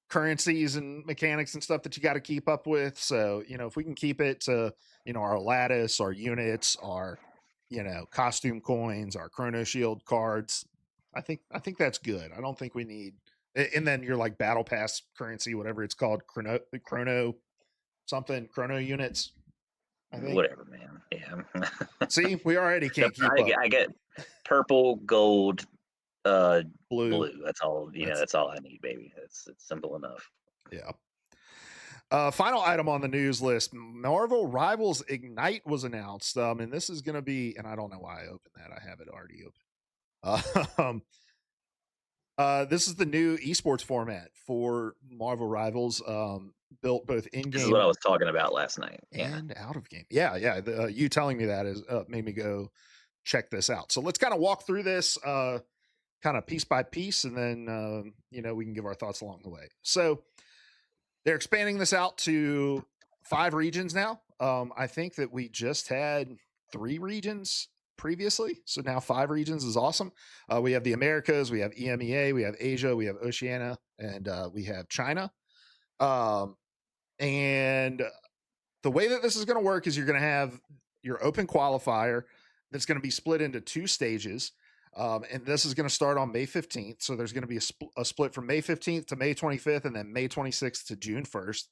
currencies and mechanics and stuff that you got to keep up with. So, if we can keep it to, our lattice, our units, our, costume coins, our chrono shield cards, I think that's good. I don't think we need and then your like battle pass currency, whatever it's called, chrono something, chrono units, I think. Whatever, man. Yeah. See, we already The can't keep up. I get purple, gold, uh, Blue. blue. That's all. That's That's all I need, baby. It's simple enough. yeah. Final item on the news list: Marvel Rivals Ignite was announced, and this is going to be, and I don't know why I opened that. I have it already open. This is the new esports format for Marvel Rivals, built both in This is what I game was talking about last night. Yeah. and out of game. Yeah, yeah. You telling me that is made me go check this out. So let's kind of walk through this, kind of piece by piece, and then we can give our thoughts along the way. So they're expanding this out to 5 regions now. I think that we just had 3 regions previously, so now 5 regions is awesome. We have the Americas, we have EMEA, we have Asia, we have Oceania, and we have China. Um, and the way that this is going to work is you're going to have your open qualifier that's going to be split into 2 stages. And this is going to start on May 15th. So there's going to be a split from May 15th to May 25th, and then May 26th to June 1st.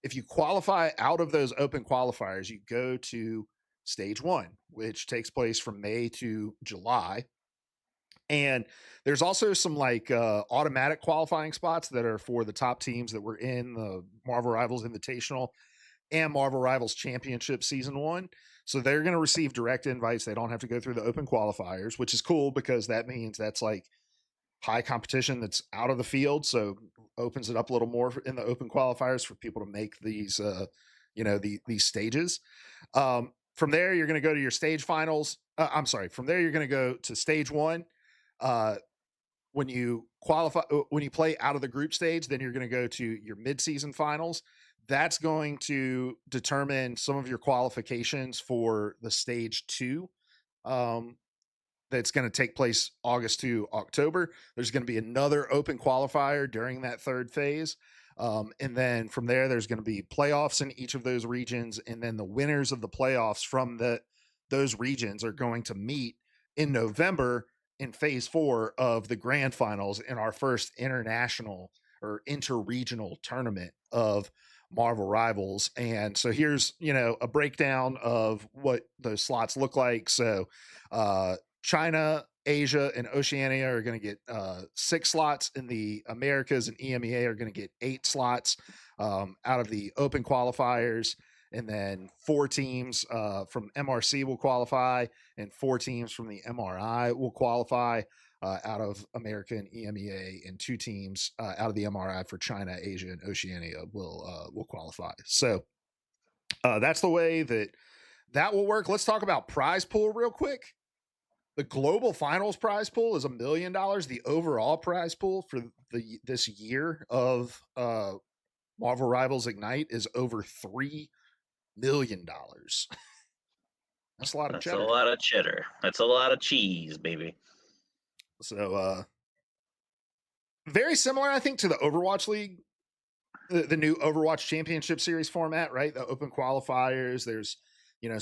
If you qualify out of those open qualifiers, you go to stage 1, which takes place from May to July. And there's also some like automatic qualifying spots that are for the top teams that were in the Marvel Rivals Invitational and Marvel Rivals Championship Season 1. So they're going to receive direct invites. They don't have to go through the open qualifiers, which is cool because that means that's like high competition that's out of the field. So opens it up a little more in the open qualifiers for people to make these, these stages. From there, you're going to go to your stage finals. I'm sorry. From there, you're going to go to stage 1. Uh, when you qualify, when you play out of the group stage, then you're going to go to your mid-season finals. That's going to determine some of your qualifications for the stage 2. That's going to take place August to October. There's going to be another open qualifier during that third phase. And then from there, there's going to be playoffs in each of those regions. And then the winners of the playoffs from those regions are going to meet in November in phase 4 of the grand finals in our first international or interregional tournament of Marvel Rivals. And so here's, a breakdown of what those slots look like. So, China, Asia, and Oceania are going to get 6 slots. In the Americas and EMEA are going to get 8 slots out of the open qualifiers. And then 4 teams from MRC will qualify, and 4 teams from the MRI will qualify out of America and EMEA, and 2 teams out of the MRI for China, Asia, and Oceania will qualify. So that's the way that will work. Let's talk about prize pool real quick. The global finals prize pool is $1 million. The overall prize pool for this year of Marvel Rivals Ignite is over $3 million. That's a lot of That's a cheddar. lot of cheddar. That's a lot of cheese, baby. So very similar, I think, to the Overwatch League, the new Overwatch Championship Series format, right? The open qualifiers. There's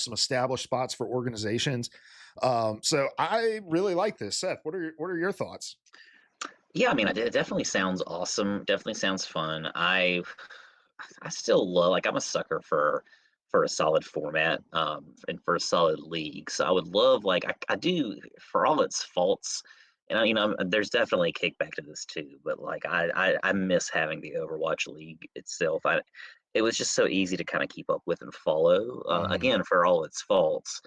some established spots for organizations. So I really like this. Seth, what are your thoughts? Yeah, I mean, it definitely sounds awesome. Definitely sounds fun. I still love like I'm a sucker for a solid format and for a solid league. So I would love like I do for all its faults. And there's definitely a kickback to this too, but like I miss having the Overwatch League itself. It was just so easy to kind of keep up with and follow. Mhm. Again, for all its faults,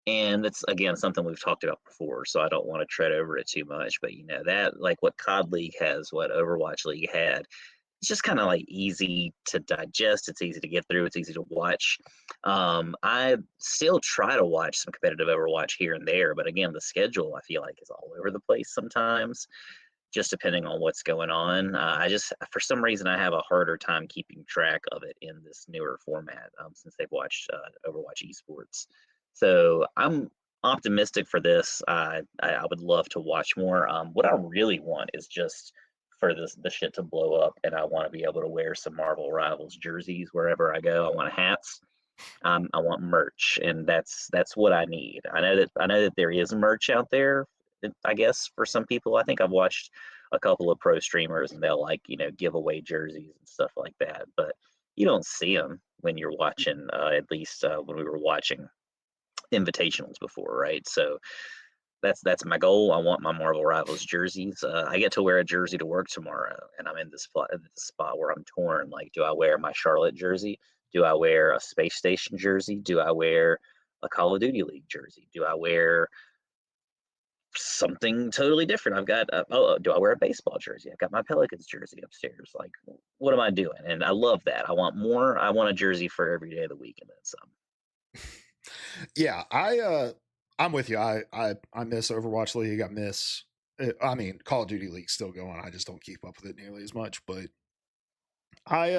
and it's again something we've talked about before, so I don't want to tread over it too much. But that like what COD League has, what Overwatch League had, it's just kind of like easy to digest. It's easy to get through. It's easy to watch. I still try to watch some competitive Overwatch here and there, but again, the schedule I feel like is all over the place sometimes, just depending on what's going on. I just, for some reason, I have a harder time keeping track of it in this newer format since they've watched Overwatch esports. So I'm optimistic for this. I would love to watch more. What I really want is just for the shit to blow up, and I want to be able to wear some Marvel Rivals jerseys wherever I go. I want hats. I want merch, and that's what I need. I know that there is merch out there. I guess for some people, I think I've watched a couple of pro streamers, and they'll like give away jerseys and stuff like that. But you don't see them when you're watching. At least when we were watching invitationals before, right? So that's my goal. I want my Marvel Rivals jerseys. I get to wear a jersey to work tomorrow, and I'm in this spot where I'm torn. Like, do I wear my Charlotte jersey? Do I wear a Space Station jersey? Do I wear a Call of Duty League jersey? Do I wear something totally different? Do I wear a baseball jersey? I've got my Pelicans jersey upstairs. Like, what am I doing? And I love that. I want more. I want a jersey for every day of the week, and then some. Yeah, I'm with you. I miss Overwatch League. I miss I mean, Call of Duty League's still going. I just don't keep up with it nearly as much, but I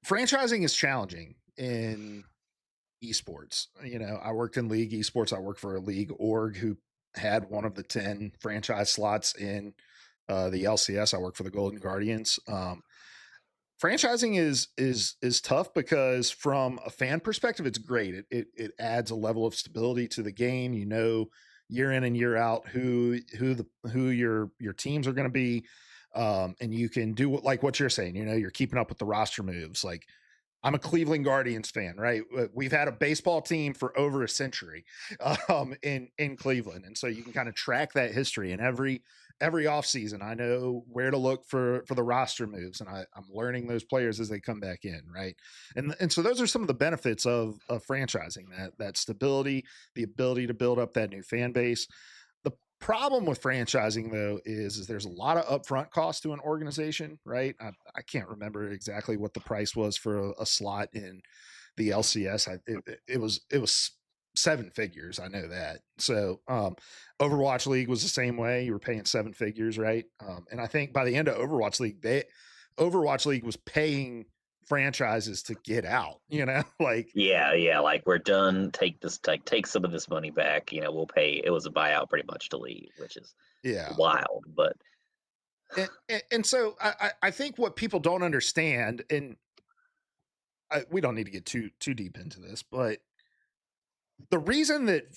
franchising is challenging in esports. I worked in league esports. I worked for a league org who had one of the 10 franchise slots in the LCS. I work for the Golden Guardians. Franchising is tough because from a fan perspective, it's great. It adds a level of stability to the game. Year in and year out who your teams are going to be, and you can do like what you're saying. You're keeping up with the roster moves. Like I'm a Cleveland Guardians fan, right? We've had a baseball team for over a century in Cleveland, and so you can kind of track that history. And every offseason, I know where to look for the roster moves, and I'm learning those players as they come back in, right? And so those are some of the benefits of franchising that stability, the ability to build up that new fan base. The problem with franchising though is there's a lot of upfront cost to an organization, right? I can't remember exactly what the price was for a slot in the LCS. It was seven figures. I know that. So Overwatch League was the same way. You were paying seven figures, right? And I think by the end of Overwatch League was paying franchises to get out. Like Yeah, yeah, like we're done. Take some of this money back. We'll pay. It was a buyout pretty much to leave, which is yeah. wild. But And so I think what people don't understand, and we don't need to get too deep into this, but the reason that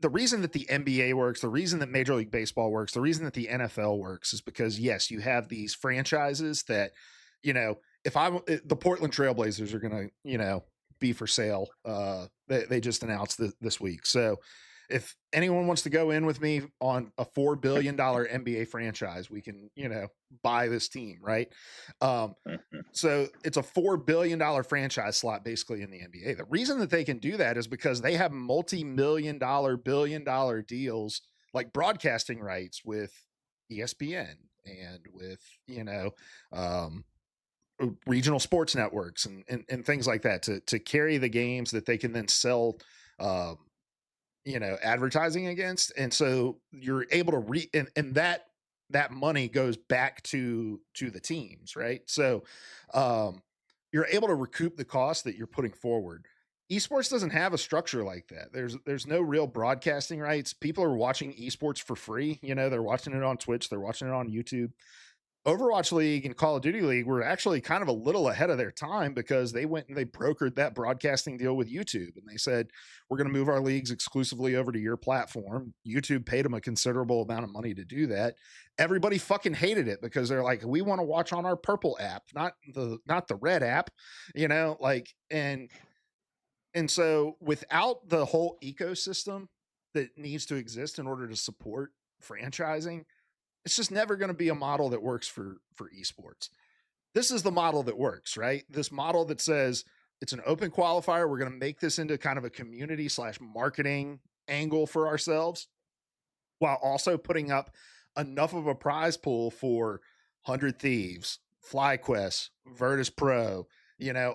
the NBA works, the reason that Major League Baseball works, the reason that the NFL works is because yes, you have these franchises that, if the Portland Trailblazers are going to, be for sale. They just announced this week. So if anyone wants to go in with me on a $4 billion NBA franchise, we can, buy this team, right? mhm. So it's a $4 billion franchise slot basically in the NBA. The reason that they can do that is because they have multi-million-dollar, billion-dollar deals like broadcasting rights with ESPN and with um, regional sports networks and things like that to carry the games that they can then sell um, advertising against. And so you're able to and that money goes back to the teams, right? So um you're able to recoup the cost that you're putting forward. Esports doesn't have a structure like that. There's no real broadcasting rights. People are watching esports for free. They're watching it on Twitch, they're watching it on YouTube. Overwatch League and Call of Duty League were actually kind of a little ahead of their time because they went and they brokered that broadcasting deal with YouTube. And they said, we're going to move our leagues exclusively over to your platform. YouTube paid them a considerable amount of money to do that. Everybody fucking hated it because they're like, we want to watch on our purple app, not the red app, and so without the whole ecosystem that needs to exist in order to support franchising, it's just never going to be a model that works for esports. This is the model that works, right? This model that says it's an open qualifier. We're going to make this into kind of a community / marketing angle for ourselves, while also putting up enough of a prize pool for 100 Thieves, FlyQuest, Virtus Pro,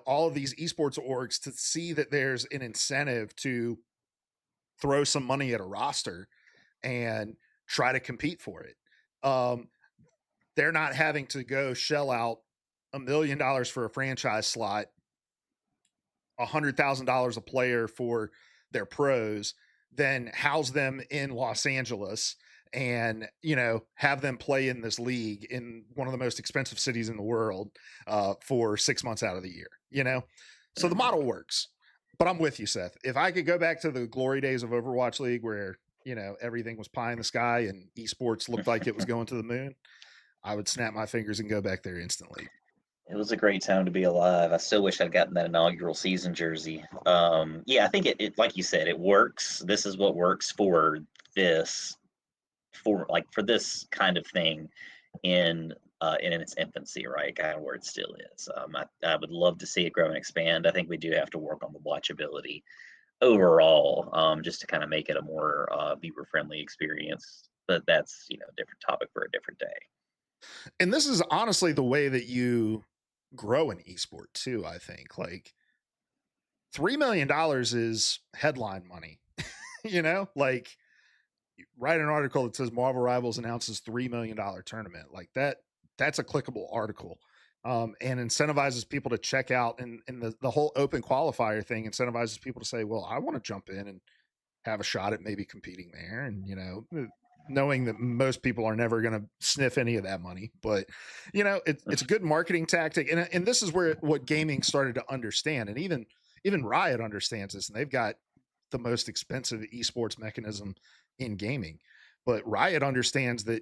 all of these esports orgs to see that there's an incentive to throw some money at a roster and try to compete for it. They're not having to go shell out $1 million for a franchise slot, $100,000 a player for their pros, then house them in Los Angeles and have them play in this league in one of the most expensive cities in the world for 6 months out of the year. So the model works. But I'm with you, Seth. If I could go back to the glory days of Overwatch League where everything was pie in the sky and esports looked like it was going to the moon, I would snap my fingers and go back there instantly. It was a great time to be alive. I still wish I'd gotten that inaugural season jersey. Yeah, I think it like you said, it works. This is what works for this, for this kind of thing in its infancy, right? Kind of where it still is. I would love to see it grow and expand. I think we do have to work on the watchability overall, just to kind of make it a more viewer friendly experience. But that's a different topic for a different day. And this is honestly the way that you grow an esport too. I think like $3 million is headline money. Write an article that says MarvelRivals announces $3 million tournament like that. That's a clickable article. And incentivizes people to check out, and the whole open qualifier thing incentivizes people to say, well, I want to jump in and have a shot at maybe competing there. And, knowing that most people are never going to sniff any of that money, but it's a good marketing tactic. And this is what gaming started to understand. And even Riot understands this, and they've got the most expensive esports mechanism in gaming, but Riot understands that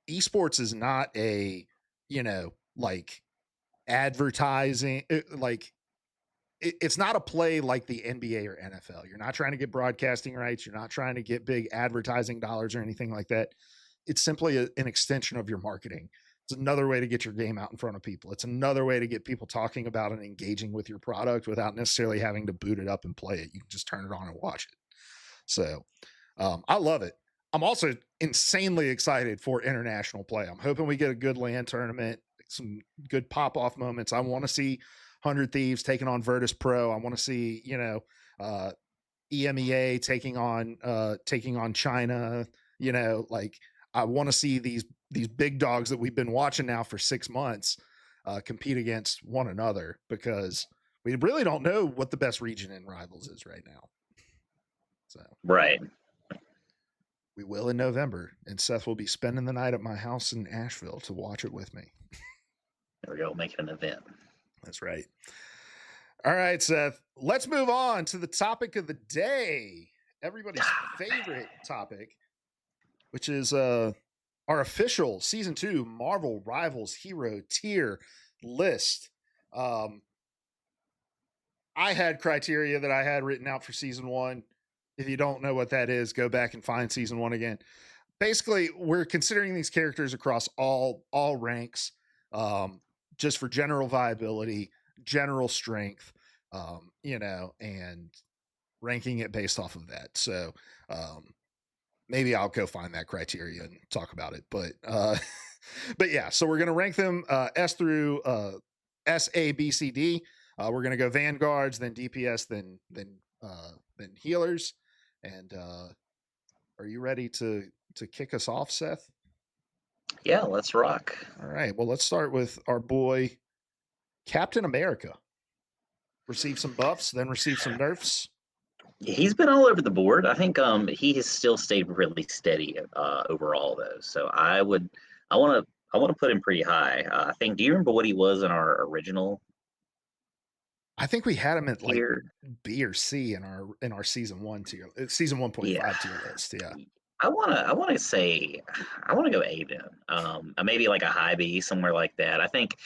esports is not a, advertising, it's not a play like the NBA or NFL. You're not trying to get broadcasting rights. You're not trying to get big advertising dollars or anything like that. It's simply an extension of your marketing. It's another way to get your game out in front of people. It's another way to get people talking about and engaging with your product without necessarily having to boot it up and play it. You can just turn it on and watch it. So I love it. I'm also insanely excited for international play. I'm hoping we get a good LAN tournament, some good pop-off moments. I want to see 100 Thieves taking on Virtus Pro. I want to see, EMEA taking on China. I want to see these big dogs that we've been watching now for 6 months compete against one another, because we really don't know what the best region in Rivals is right now. So right. We will in November, and Seth will be spending the night at my house in Asheville to watch it with me. There we go. Make it an event. That's right. All right, Seth. Let's move on to the topic of the day. Everybody's favorite topic, which is our official Season 2 Marvel Rivals Hero Tier list. I had criteria that I had written out for Season 1. If you don't know what that is, go back and find Season 1 again. Basically, we're considering these characters across all ranks, just for general viability, general strength, and ranking it based off of that. So maybe I'll go find that criteria and talk about it. But but yeah, so we're gonna rank them S through S, A, B, C, D. We're gonna go vanguards, then DPS, then healers. And are you ready to kick us off, Seth? Yeah, let's rock. All right. Well, let's start with our boy Captain America. Received some buffs, then received some nerfs. He's been all over the board. I think he has still stayed really steady overall, though. So I would I want to put him pretty high. I think. Do you remember what he was in our original I think we had him at like tier? B or C in our season one tier, season Yeah. 1.5 tier list. Yeah. I wanna say I wanna go A then. Maybe like a high B, somewhere like that. I think,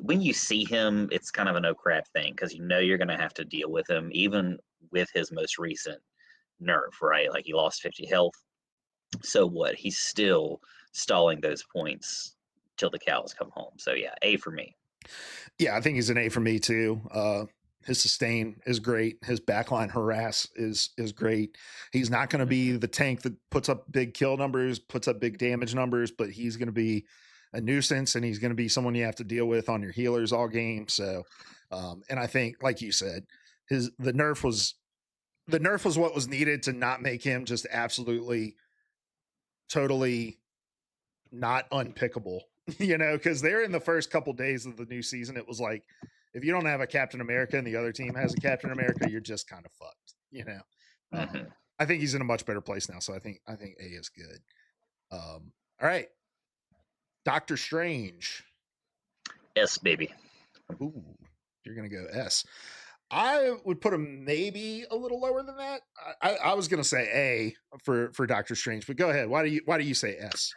when you see him, it's kind of a no crap thing because you're gonna have to deal with him, even with his most recent nerf, right? Like he lost 50 health. So what? He's still stalling those points till the cows come home. So yeah, A for me. Yeah, I think he's an A for me too. His sustain is great. His backline harass is great. He's not going to be Mhm. the tank that puts up big kill numbers, puts up big damage numbers, but he's going to be a nuisance, and he's going to be someone you have to deal with on your healers all game. So, and I think, like you said, his the nerf was what was needed to not make him just absolutely totally not unpickable, because they're in the first couple days of the new season. It was like, if you don't have a Captain America and the other team has a Captain America, you're just kind of fucked. Mhm. I think he's in a much better place now, so I think A is good. All right, Doctor Strange. S baby. Ooh, you're gonna go S. I would put him maybe a little lower than that. I was gonna say A for Doctor Strange, but go ahead. Why do you say S?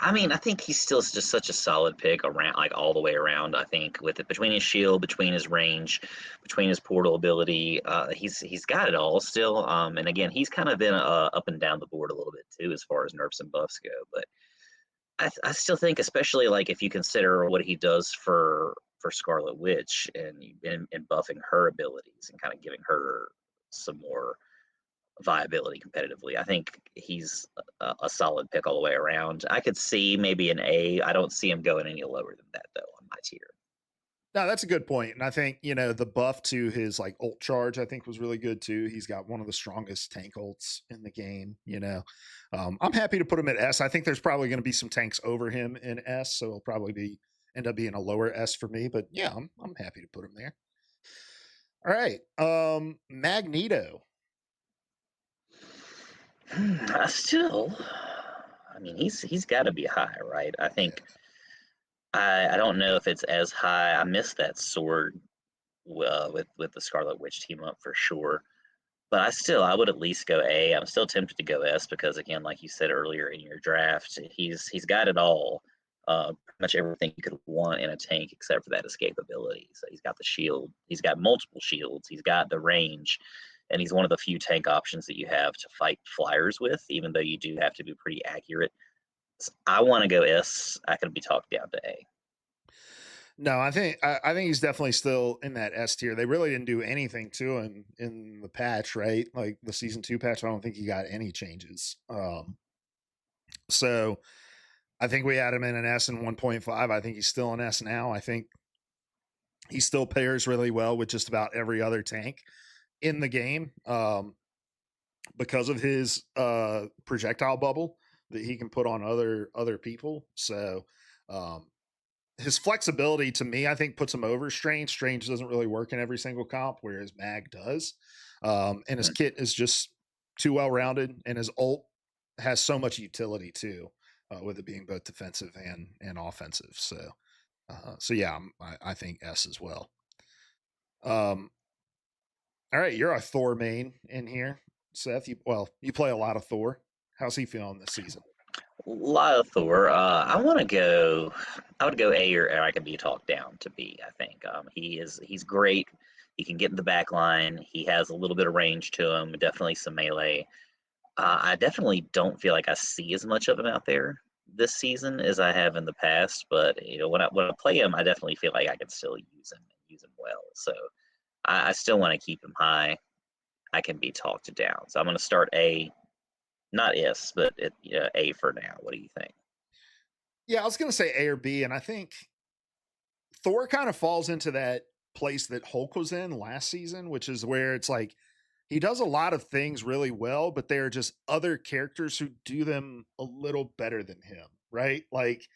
I mean, I think he's still just such a solid pick around, like all the way around. I think with it between his shield, between his range, between his portal ability, he's got it all still. And again, he's kind of been up and down the board a little bit too, as far as nerfs and buffs go. But I still think, especially like if you consider what he does for Scarlet Witch and buffing her abilities and kind of giving her some more viability competitively. I think he's a solid pick all the way around. I could see maybe an A. I don't see him going any lower than that though on my tier. No, that's a good point. And I think, the buff to his like ult charge, I think was really good too. He's got one of the strongest tank ults in the game. I'm happy to put him at S. I think there's probably going to be some tanks over him in S, so it'll probably end up being a lower S for me. But yeah, I'm happy to put him there. All right. Magneto. I still, I mean, he's got to be high, right? I Yeah. think I don't know if it's as high. I missed that sword with the Scarlet Witch team up for sure. But I would at least go A. I'm still tempted to go S because again, like you said earlier in your draft, he's got it all. Pretty much everything you could want in a tank except for that escapability. So he's got the shield, he's got multiple shields, he's got the range, and he's one of the few tank options that you have to fight flyers with, even though you do have to be pretty accurate. So I want to go S. I could be talked down to A. No, I think he's definitely still in that S tier. They really didn't do anything to him in the patch, right? Like the season 2 patch, I don't think he got any changes. So I think we had him in an S in 1.5. I think he's still an S now. I think he still pairs really well with just about every other tank in the game, because of his projectile bubble that he can put on other people. So um, his flexibility to me, I think, puts him over Strange. Strange doesn't really work in every single comp, whereas Mag does. And his Mhm. kit is just too well rounded, and his ult has so much utility too, with it being both defensive and offensive. So yeah, I think S as well. Um, all right, you're a Thor main in here, Seth. You play a lot of Thor. How's he feeling this season? A lot of Thor. I would go A, or I could be talked down to B. I think he's great. He can get in the back line. He has a little bit of range to him. Definitely some melee. I definitely don't feel like I see as much of him out there this season as I have in the past. But when I play him, I definitely feel like I can still use him and use him well. So I still want to keep him high. I can be talked down. So I'm going to start A, not S, but A for now. What do you think? Yeah, I was gonna say A or B, and I think Thor kind of falls into that place that Hulk was in last season, which is where it's like he does a lot of things really well, but there are just other characters who do them a little better than him, right? Like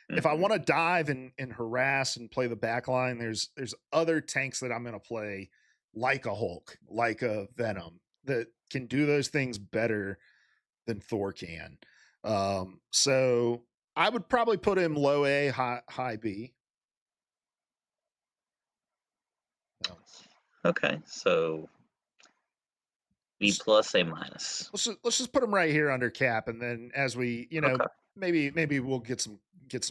if I Hmm. want to dive and harass and play the back line, there's other tanks that I'm gonna play like a Hulk, like a Venom, that can do those things better than Thor can. So I would probably put him low A, high B. So Okay, so B let's plus, A minus. let's just put him right here under Cap, and then as we, Okay. maybe we'll get some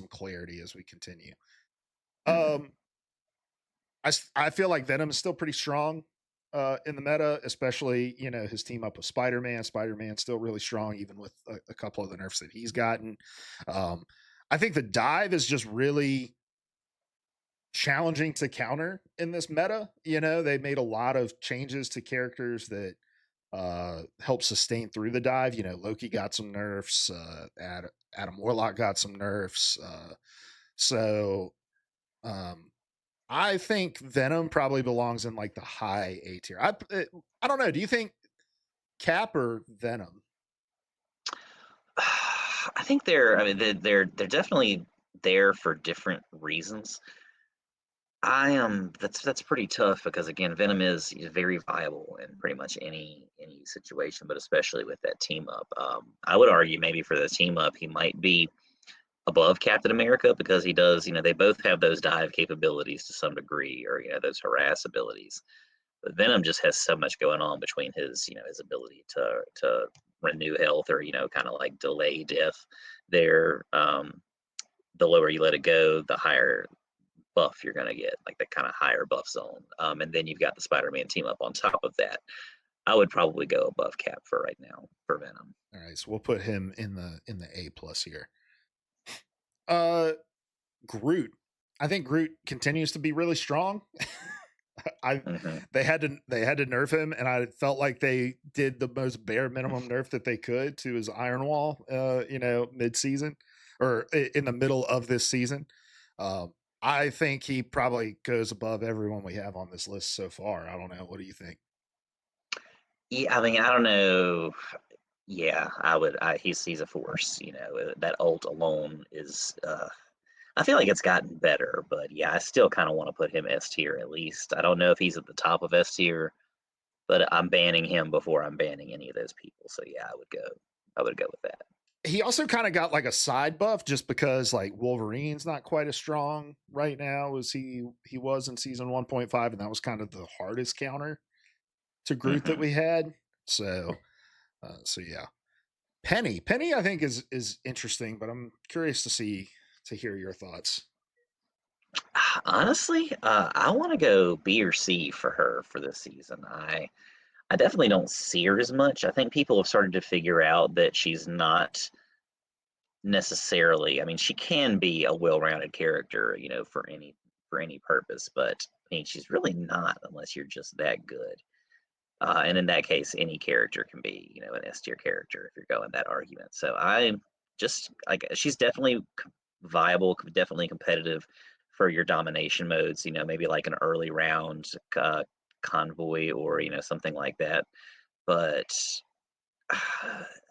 clarity as we continue. Mhm. Um, I feel like Venom is still pretty strong in the meta, especially his team up with Spider-Man. Spider-Man's still really strong, even with a couple of the nerfs that he's gotten. Um, I think the dive is just really challenging to counter in this meta. They made a lot of changes to characters that help sustain through the dive. Loki got some nerfs, Adam Warlock got some nerfs. So um I think Venom probably belongs in like the high A tier. I don't know. Do you think Cap or Venom? I think they're. I mean, they're definitely there for different reasons. I am. That's pretty tough because again, Venom is very viable in pretty much any situation, but especially with that team up. I would argue maybe for the team up, he might be above Captain America because he does. They both have those dive capabilities to some degree, or those harass abilities. But Venom just has so much going on between his ability to renew health or kind of like delay death. There, the lower you let it go, the higher buff you're gonna get, like the kind of higher buff zone. And then you've got the Spider-Man team up on top of that. I would probably go above Cap for right now for Venom. All right, so we'll put him in the A plus here. Uh, Groot. I think Groot continues to be really strong. I Hmm. they had to nerf him, and I felt like they did the most bare minimum nerf that they could to his Iron Wall. Mid season or in the middle of this season. Um, I think he probably goes above everyone we have on this list so far. I don't know. What do you think? Yeah, I mean, I don't know. Yeah, I would. He's a force. That ult alone is. I feel like it's gotten better, but yeah, I still kind of want to put him S tier at least. I don't know if he's at the top of S tier, but I'm banning him before I'm banning any of those people. So yeah, I would go. I would go with that. He also kind of got like a side buff just because like Wolverine's not quite as strong right now as he was in season 1.5, and that was kind of the hardest counter to Groot that Hmm. we had. So yeah. Penny, I think is interesting, but I'm curious to hear your thoughts. Honestly, I want to go B or C for her for this season. I definitely don't see her as much. I think people have started to figure out that she's not necessarily. I mean, she can be a well-rounded character, for any purpose, but I mean, she's really not unless you're just that good. And in that case, any character can be, an S tier character if you're going that argument. So I just like she's definitely viable, definitely competitive for your domination modes. Maybe like an early round convoy or something like that. But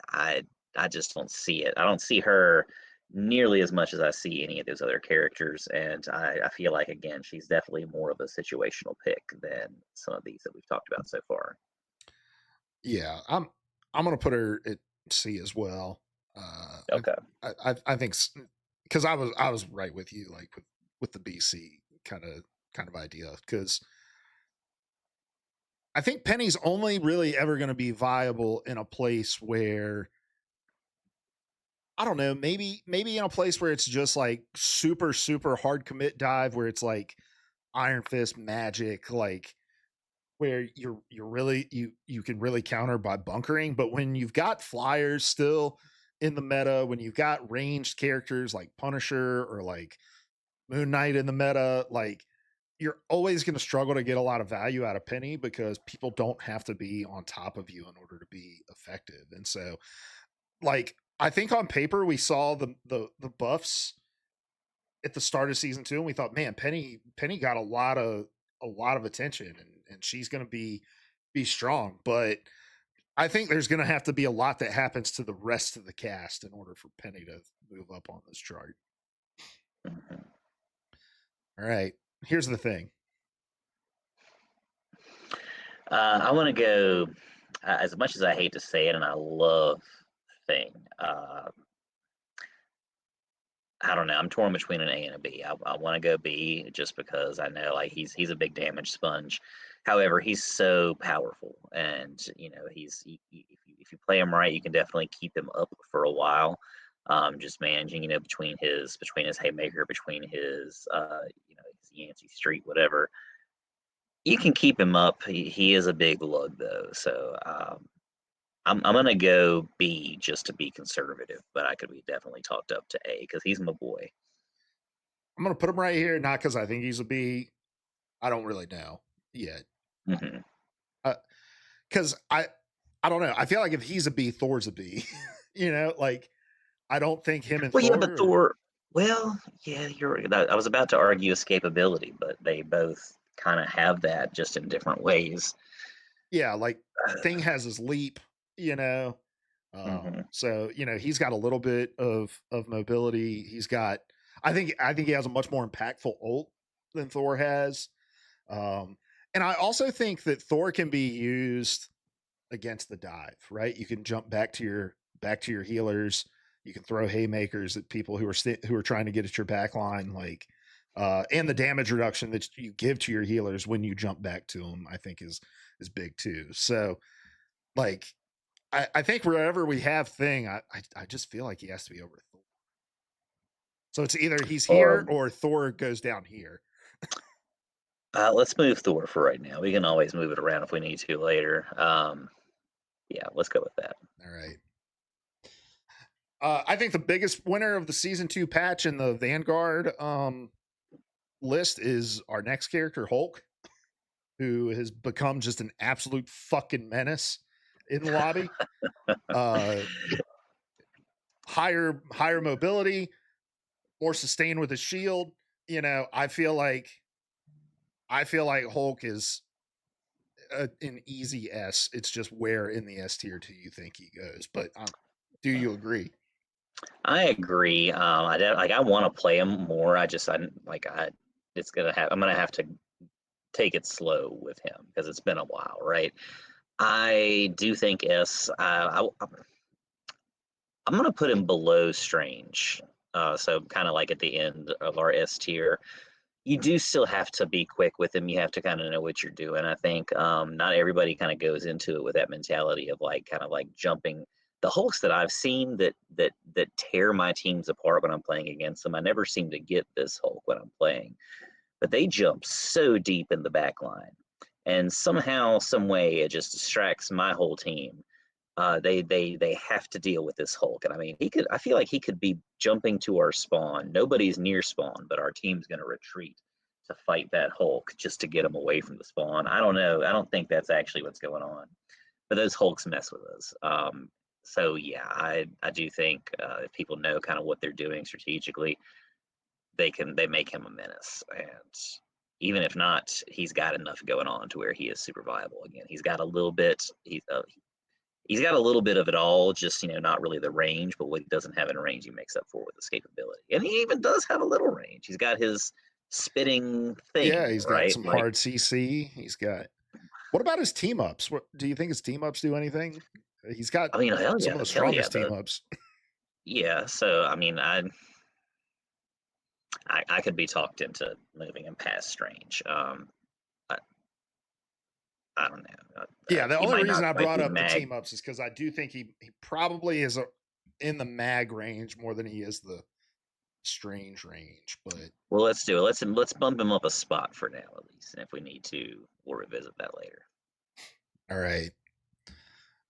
I I just don't see it. I don't see her nearly as much as I see any of those other characters, and I feel like again she's definitely more of a situational pick than some of these that we've talked about so far. Yeah, I'm gonna put her at C as well. Uh, Okay. I think because I was right with you, like with the BC kind of idea, because I think Penny's only really ever going to be viable in a place where I don't know, maybe in a place where it's just like super super hard commit dive, where it's like Iron Fist magic, like where you're really you can really counter by bunkering. But when you've got flyers still in the meta, when you've got ranged characters like Punisher or like Moon Knight in the meta, like you're always going to struggle to get a lot of value out of Penny because people don't have to be on top of you in order to be effective. And so, like, I think on paper we saw the buffs at the start of season 2, and we thought, man, Penny got a lot of attention, and she's going to be strong. But I think there's going to have to be a lot that happens to the rest of the cast in order for Penny to move up on this chart. Mhm. All right, here's the thing. I want to go. As much as I hate to say it, and I love Thing. I don't know. I'm torn between an A and a B. I want to go B just because I know like he's a big damage sponge. However, he's so powerful, and if you play him right, you can definitely keep him up for a while. Just managing, between his haymaker, between his his Yancey Street, whatever, you can keep him up. He is a big lug though, so I'm gonna go B just to be conservative, but I could be definitely talked up to A because he's my boy. I'm gonna put him right here, not because I think he's a B. I don't really know yet. Hmm. Because I don't know. I feel like if he's a B, Thor's a B. Like I don't think him and Well, yeah, Thor but are, Thor. Well, yeah, you're right. I was about to argue escapability, but they both kind of have that just in different ways. yeah, like Thing has his leap, you know. Hmm. So, he's got a little bit of mobility. I think he has a much more impactful ult than Thor has. Um and I also think that Thor can be used against the dive, right? You can jump back to your healers. You can throw haymakers at people who are trying to get at your back line, and the damage reduction that you give to your healers when you jump back to them, I think is big too. So, like, I think wherever we have Thing, I just feel like he has to be over Thor. So it's either he's here Um, or Thor goes down here. let's move Thor for right now. We can always move it around if we need to later. Yeah, let's go with that. All right. I think the biggest winner of the season 2 patch in the Vanguard list is our next character, Hulk, who has become just an absolute fucking menace in the lobby. Uh, higher mobility, more sustain with his shield. I feel like Hulk is an easy S. It's just where in the S tier do you think he goes? But do you agree? I agree. I want to play him more. I'm gonna have to take it slow with him because it's been a while, right? I do think S. I'm gonna put him below Strange. So kind of like at the end of our S tier. You do still have to be quick with him. You have to kind of know what you're doing. I think not everybody kind of goes into it with that mentality of like kind of like jumping. The Hulks that I've seen that tear my teams apart when I'm playing against them, I never seem to get this Hulk when I'm playing. But they jump so deep in the back line, and somehow, some way, it just distracts my whole team. They have to deal with this Hulk, and I mean, he could. I feel like he could be jumping to our spawn. Nobody's near spawn, but our team's going to retreat to fight that Hulk just to get him away from the spawn. I don't know. I don't think that's actually what's going on. But those Hulks mess with us. So yeah, I do think if people know kind of what they're doing strategically, they make him a menace. And even if not, he's got enough going on to where he is super viable again. He's got a little bit. He's got a little bit of it all, just not really the range, but what he doesn't have in range, he makes up for with escapability. And he even does have a little range. He's got his spitting Yeah, thing, he's got right? some Like, hard CC. He's got. What about his team ups? What do you think his team ups do anything? He's got I mean, hell some yeah, of the hell yeah, strongest team ups. yeah. So I mean, I could be talked into moving him past Strange. I, I don't know. Yeah, the He only might reason not I quite brought be up the mag. team ups is because I do think he probably is in the mag range more than he is the strange range. But Well, let's do it. Let's bump him up a spot for now at least, and if we need to, we'll revisit that later. all right,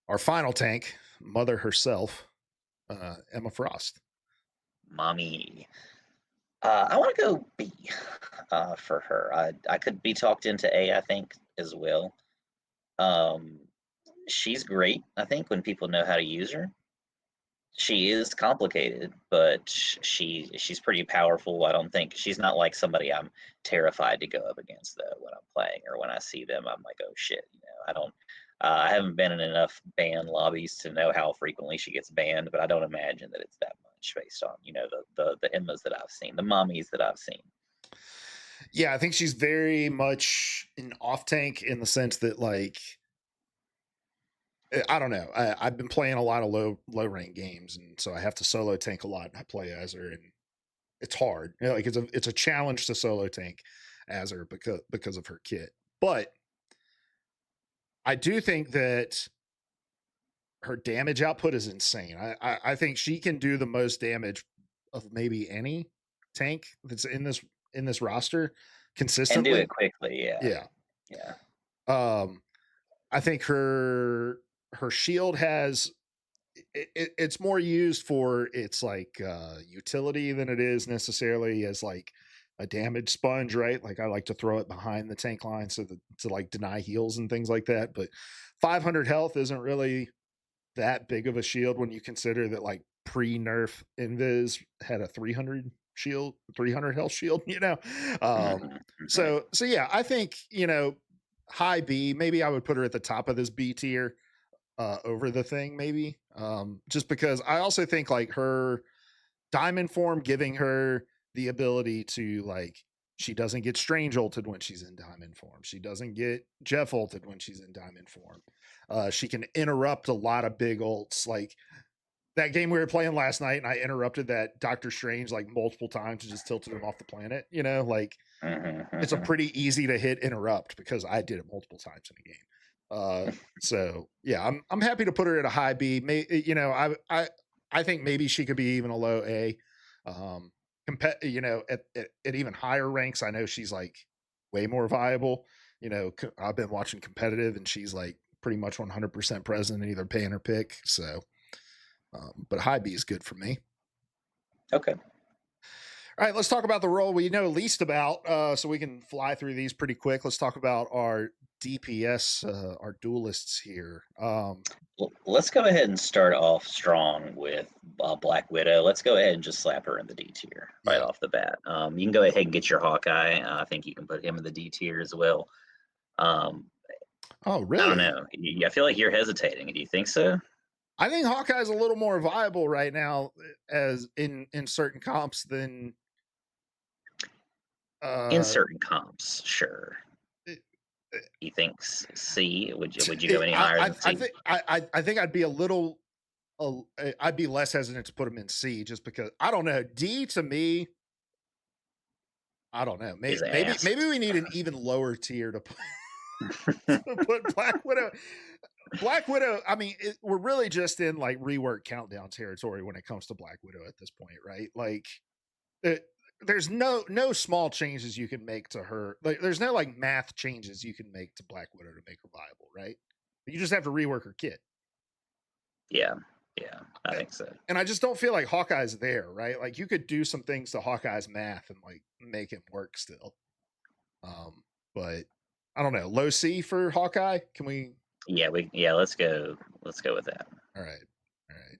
our final tank, Mother herself, Emma Frost. Mommy. I want to go B for her. I could be talked into A, I think, as well. Um, she's great, I think, when people know how to use her. She is complicated, but she's pretty powerful. I don't think she's not like somebody I'm terrified to go up against though when I'm playing or when I see them. I'm like, oh shit, I don't. I haven't been in enough ban lobbies to know how frequently she gets banned, but I don't imagine that it's that much based on the Emmas that I've seen, the mommies that I've seen. Yeah, I think she's very much an off tank in the sense that I don't know. I've been playing a lot of low rank games, and so I have to solo tank a lot. And I play as her, and it's hard. You know, like it's a challenge to solo tank as her because of her kit. But I do think that her damage output is insane. I think she can do the most damage of maybe any tank that's in this roster And do consistently. it quickly. Yeah, Yeah. yeah. Um, I think her shield has it's more used for its like utility than it is necessarily as like a damage sponge, right? Like I like to throw it behind the tank line so that to like deny heals and things like that. But 500 health isn't really that big of a shield when you consider that like pre-nerf Invis had a 300 shield, 300 health shield, you know. Um Hmm, hmm. so yeah, I think, you know, high B, maybe I would put her at the top of this B tier over the thing maybe. Just because I also think like her diamond form giving her the ability to like she doesn't get strange ulted when she's in diamond form. She doesn't get Jeff ulted when she's in diamond form. She can interrupt a lot of big ults. Like that game we were playing last night, and I interrupted that Doctor Strange like multiple times and just tilted him off the planet. You know, like Hmm, it's a hmm. pretty easy to hit interrupt because I did it multiple times in a game. So yeah, I'm happy to put her at a high B. You know, I think maybe she could be even a low A. You know, at even higher ranks, I know she's like way more viable. You know, I've been watching competitive, and she's like pretty much 100% present in either pay or pick. So, but high B is good for me. Okay. All right, let's talk about the role we know least about, so we can fly through these pretty quick. Let's talk about our DPS, our duelists here. Let's go ahead and start off strong with Black Widow. Let's go ahead and just slap her in the D tier right Yeah. off the bat. You can go ahead and get your Hawkeye. I think you can put him in the D tier as well. Um, Oh, I don't really? know. I feel like you're hesitating. Do you think so? I think Hawkeye's a little more viable right now, as in certain comps than In uh. certain comps, sure. It, You think C? Would you go any higher than I C? think I think I'd be a little. I'd be less hesitant to put him in C just because I don't know. D to me, I don't know. Is ass. Maybe we need an even lower tier to put, to put Black Widow. Black Widow. I mean, we're really just in like rework countdown territory when it comes to Black Widow at this point, right? Like, it, there's no small changes you can make to her. Like, there's no like math changes you can make to Black Widow to make her viable, right? You just have to rework her kit. Yeah, yeah, I think so. And I just don't feel like Hawkeye's there, right? Like you could do some things to Hawkeye's math and like make him work still. Um, but I don't know. Low C for Hawkeye. Can we? Yeah. Let's go with that. All right, all right.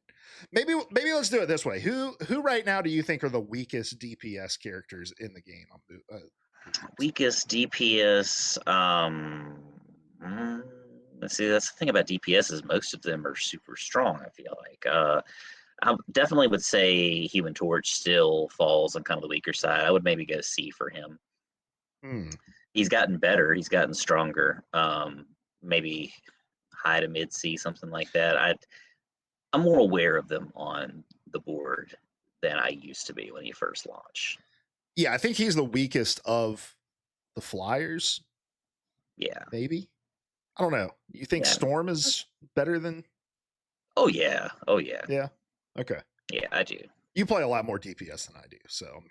Maybe let's do it this way. Who right now do you think are the weakest DPS characters in the game? Weakest DPS. Mm, let's see. That's the thing about DPS is most of them are super strong. I feel like. I definitely would say Human Torch still falls on kind of the weaker side. I would maybe go C for him. Hmm. He's gotten better. He's gotten stronger. Maybe high to mid C, something like that. I'm more aware of them on the board than I used to be when he first launched. Yeah, I think he's the weakest of the Flyers. Yeah, Maybe. I don't know. You think yeah. Storm is better than? Oh yeah, oh yeah, Yeah. Okay. yeah. I do. You play a lot more DPS than I do, so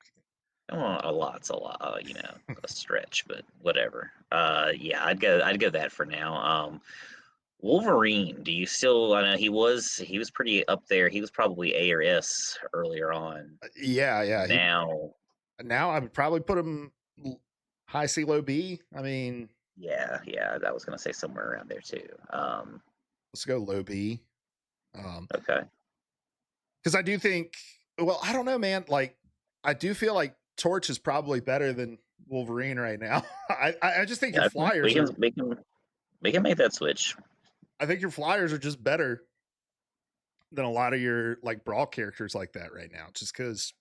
Well, a lot. A stretch, but whatever. Yeah, I'd go that for now. Wolverine. Do you still? I know he was pretty up there. He was probably A or S earlier on. yeah. He Now, now I would probably put him high C low B. I mean, yeah, I was gonna say somewhere around there too. let's go low B. Um, Okay. because I do think. Well, I don't know, man. Like, I do feel like Torch is probably better than Wolverine right now. I just think your Yeah, we Flyers can are. we can we can make that switch. I think your Flyers are just better than a lot of your like brawl characters like that right now. Just because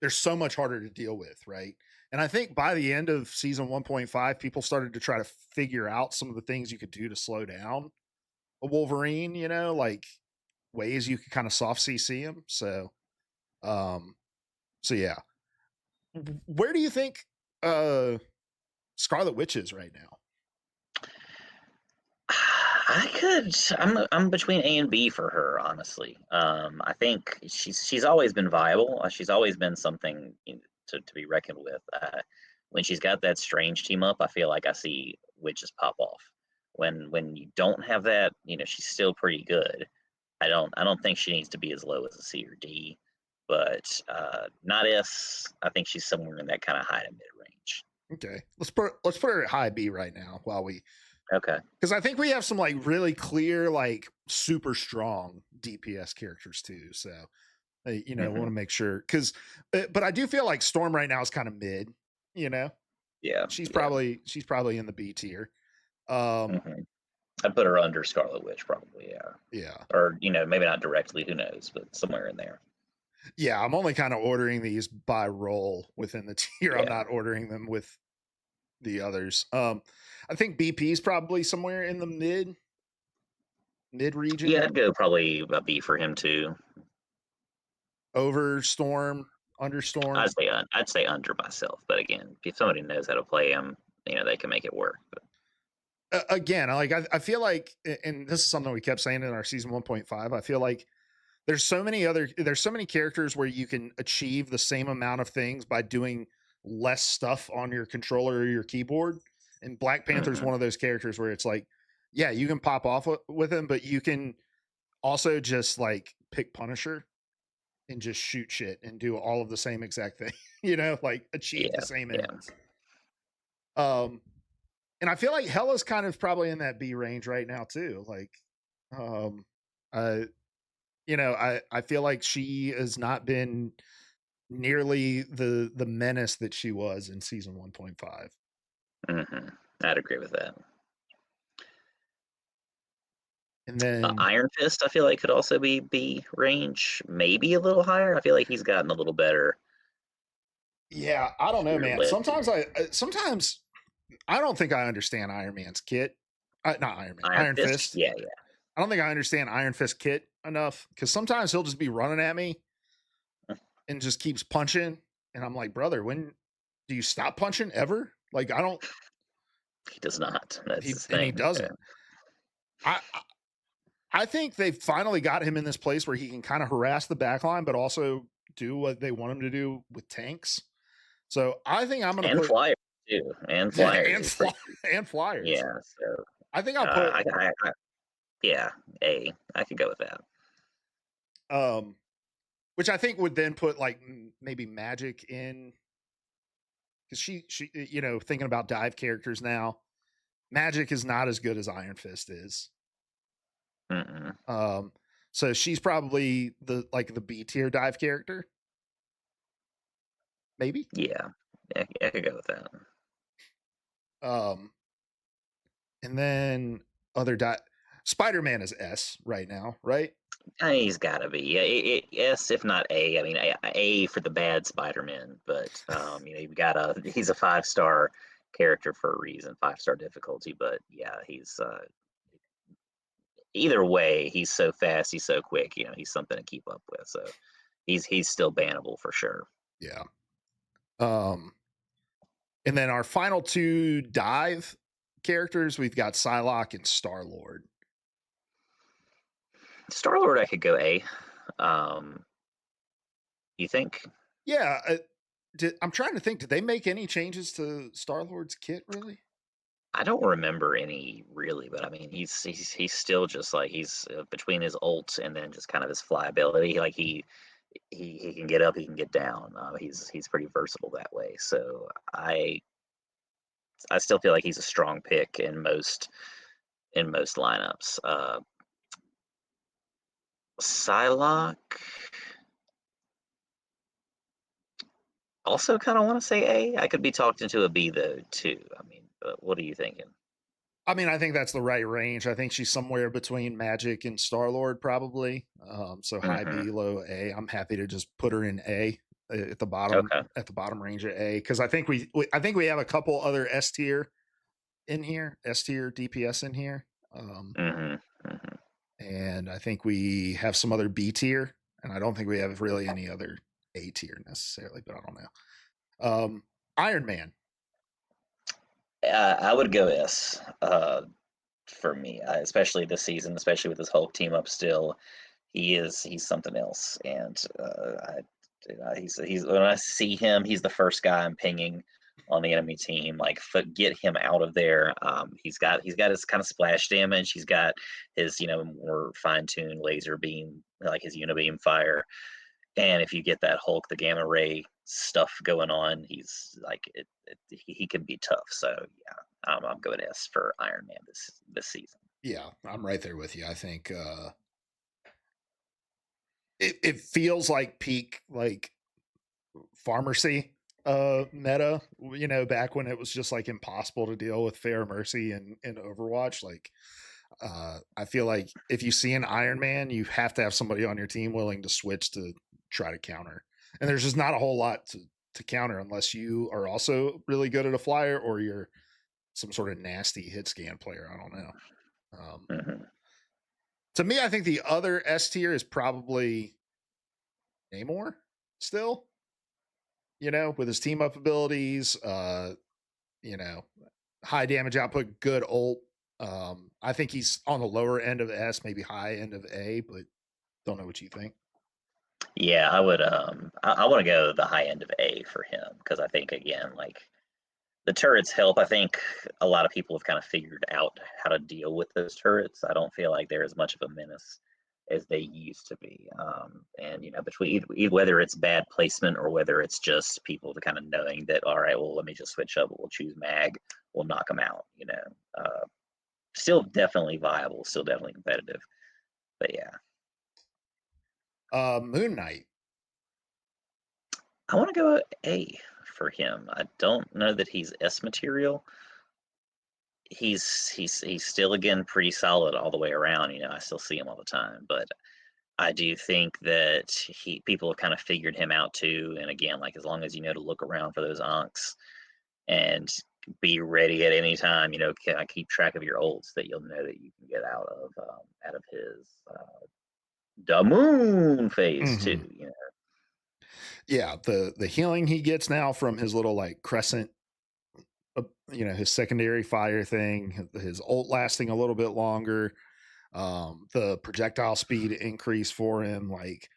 they're so much harder to deal with, right? And I think by the end of season 1.5, people started to try to figure out some of the things you could do to slow down a Wolverine, you know, like ways you could kind of soft CC him. Um, So yeah, where do you think uh Scarlet Witch is right now? I'm between A and B for her, honestly. I think she's always been viable. She's always been something to be reckoned with. When she's got that Strange team up, I feel like I see witches pop off. When you don't have that, she's still pretty good. I don't think she needs to be as low as a C or D, but not S. I think she's somewhere in that kind of high to mid range. Okay, let's put her at high B right now while we, Okay. because I think we have some like really clear, like super strong DPS characters too. So want to Hmm. make sure because, but I do feel like Storm right now is kind of mid. You know, Yeah. she's Yeah. probably in the B tier. Um, Hmm. I'd put her under Scarlet Witch, probably. Yeah. yeah, Or maybe not directly. Who knows? But somewhere in there. yeah. I'm only kind of ordering these by role within the tier. I'm Yeah. not ordering them with the others. I think BP is probably somewhere in the mid Yeah, region I'd go probably a B for him too. over Storm, under Storm. I'd say under myself. But again, if somebody knows how to play him, they can make it work. But Again, I feel like, and this is something we kept saying in our season 1.5. I feel like there's so many characters where you can achieve the same amount of things by doing less stuff on your controller or your keyboard. And Black Panther is hmm one of those characters where it's like, yeah, you can pop off with him, but you can also just like pick Punisher and just shoot shit and do all of the same exact thing, like achieve the yeah, same yeah, ends. Um, and I feel like Hella's kind of probably in that B range right now too. Like, um, uh, I feel like she has not been nearly the menace that she was in season 1.5. hmm I'd agree with that. And then, Iron Fist, I feel like could also be B range, maybe a little higher. I feel like he's gotten a little better yeah, I don't know, here man. lately. Sometimes I don't think I understand Iron Man's kit. Not Iron Man, Iron Iron Fist, Fist. yeah, yeah. I don't think I understand Iron Fist kit enough because sometimes he'll just be running at me and just keeps punching, and I'm like, brother, when do you stop punching ever? Like, I don't. He does not. That's his He thing. Yeah. doesn't. I think they finally got him in this place where he can kind of harass the backline, but also do what they want him to do with tanks. So I think I'm going to And put flyers too. And flyers. He's pretty. and flyers. Yeah. So I think I'll put yeah, A. I could go with that. um, which I think would then put like maybe Magic in because she thinking about dive characters now. Magic is not as good as Iron Fist is. Mm-mm. Um, so she's probably the B tier dive character, maybe. Yeah. Yeah, I could go with that. Um, and then other Spider-Man is S right now, right? He's got to be. Yeah, yes, if not A. I mean, A for the bad Spider-Man, but you've got he's a 5-star character for a reason, 5-star difficulty. But yeah, he's either way, he's so fast, he's so quick. He's something to keep up with. So he's still bannable for sure. Yeah. Um, and then our final two dive characters, we've got Psylocke and Star Lord. Star Lord, I could go A. Um, you think? Yeah. I'm trying to think. Did they make any changes to Star Lord's kit? Really? I don't remember any really, but I mean, he's still just like he's between his ult and then just kind of his flyability. Like he can get up, he can get down. He's pretty versatile that way. So I still feel like he's a strong pick in most lineups. Psylocke also kind of want to say A. I could be talked into a B though too. I mean, what are you thinking? I mean, I think that's the right range. I think she's somewhere between Magic and Star Lord, probably. So high Hmm. B, low A. I'm happy to just put her in A Okay. at the bottom range of A because I think we have a couple other S tier in here, S tier DPS in here. Hmm. Hmm. And I think we have some other B tier, and I don't think we have really any other A tier necessarily, but I don't know. Iron Man. I would go S for me, especially this season, especially with this Hulk team up still. He's something else, and he's when I see him, he's the first guy I'm pinging on the enemy team. Like, get him out of there. He's got his kind of splash damage. He's got his more fine tuned laser beam, like his unibeam fire. And if you get that Hulk, the gamma ray stuff going on, he's like he can be tough. So yeah, I'm going S for Iron Man this season. Yeah, I'm right there with you. I think it feels like peak like pharmacy meta, back when it was just like impossible to deal with fair mercy in Overwatch. Like I feel like if you see an Iron Man, you have to have somebody on your team willing to switch to try to counter. And there's just not a whole lot to counter unless you are also really good at a flyer or you're some sort of nasty hit scan player. I don't know. Hmm. To me, I think the other S tier is probably Namor still, with his team up abilities, you know, high damage output, good ult. I think he's on the lower end of S, maybe high end of A, but don't know what you think. Yeah, I would. I want to go the high end of A for him because I think again, like the turrets help. I think a lot of people have kind of figured out how to deal with those turrets. I don't feel like they're as much of a menace as they used to be. And between whether it's bad placement or whether it's just people to kind of knowing that, all right, well, let me just switch up. We'll choose mag. We'll knock them out. Still definitely viable. Still definitely competitive. But yeah, Moon Knight. I want to go A for him. I don't know that he's S material. He's still again pretty solid all the way around. I still see him all the time, but I do think that people have kind of figured him out too. And again, like as long as you know to look around for those onks and be ready at any time, keep track of your ults that you'll know that you can get out of his the moon phase too. Mm-hmm. Yeah, the healing he gets now from his little like crescent, his secondary fire thing, his ult lasting a little bit longer, the projectile speed increase for him, like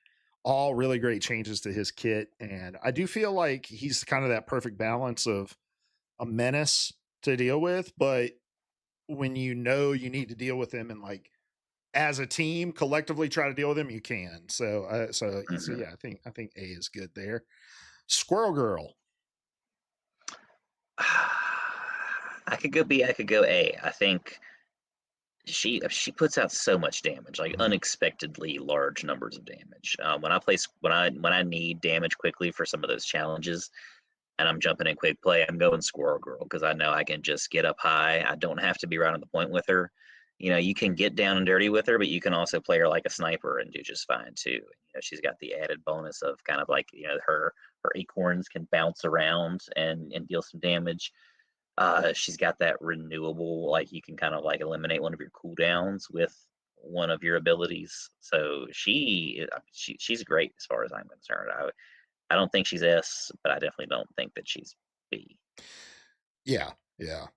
all really great changes to his kit. And I do feel like he's kind of that perfect balance of a menace to deal with, but when you need to deal with him and like as a team collectively try to deal with him, you can. So Hmm. yeah, I think A is good there. Squirrel Girl. I could go B. I could go A. I think she puts out so much damage, like Mhm. unexpectedly large numbers of damage. When I need damage quickly for some of those challenges, and I'm jumping in quick play, I'm going Squirrel Girl because I know I can just get up high. I don't have to be right on the point with her. You can get down and dirty with her, but you can also play her like a sniper and do just fine too. She's got the added bonus of kind of like her acorns can bounce around and deal some damage. She's got that renewable, like you can kind of like eliminate one of your cooldowns with one of your abilities. So she's great as far as I'm concerned. I don't think she's S, but I definitely don't think that she's B. Yeah, yeah.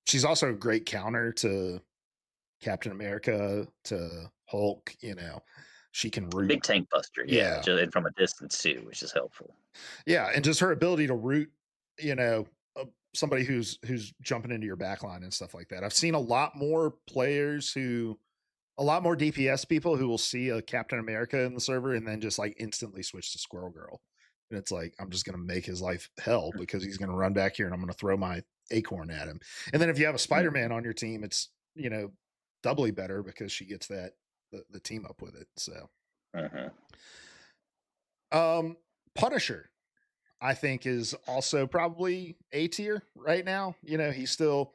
She's also a great counter to Captain America, to Hulk. She can root. Big tank buster, yeah, Yeah, just from a distance too, which is helpful. yeah, and just her ability to root. You know, somebody who's jumping into your backline and stuff like that. I've seen a lot more players a lot more DPS people who will see a Captain America in the server and then just like instantly switch to Squirrel Girl. And it's like, I'm just going to make his life hell because he's going to run back here and I'm going to throw my acorn at him. And then if you have a Spider Man Mhm, on your team, it's, doubly better because she gets the team up with it. So, mhm. um, Punisher, I think, is also probably A tier right now. He's still,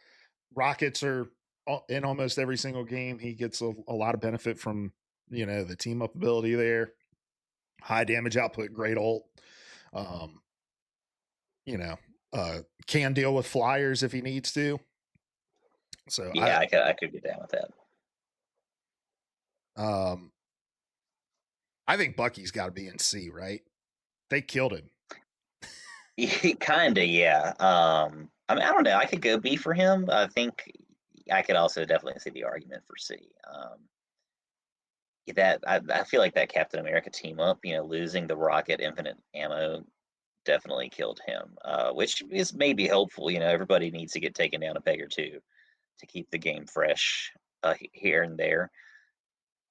rockets are in almost every single game. He gets a lot of benefit from, the team up ability there. High damage output, great ult. Um, you know, can deal with flyers if he needs to. So Yeah, I could get down with that. um, I think Bucky's got to be in C, right? they killed him. Kinda, yeah. I mean, I don't know. I could go B for him. I think I could also definitely see the argument for C. That I feel like that Captain America team up, losing the rocket infinite ammo definitely killed him, which is maybe helpful. Everybody needs to get taken down a peg or two to keep the game fresh here and there.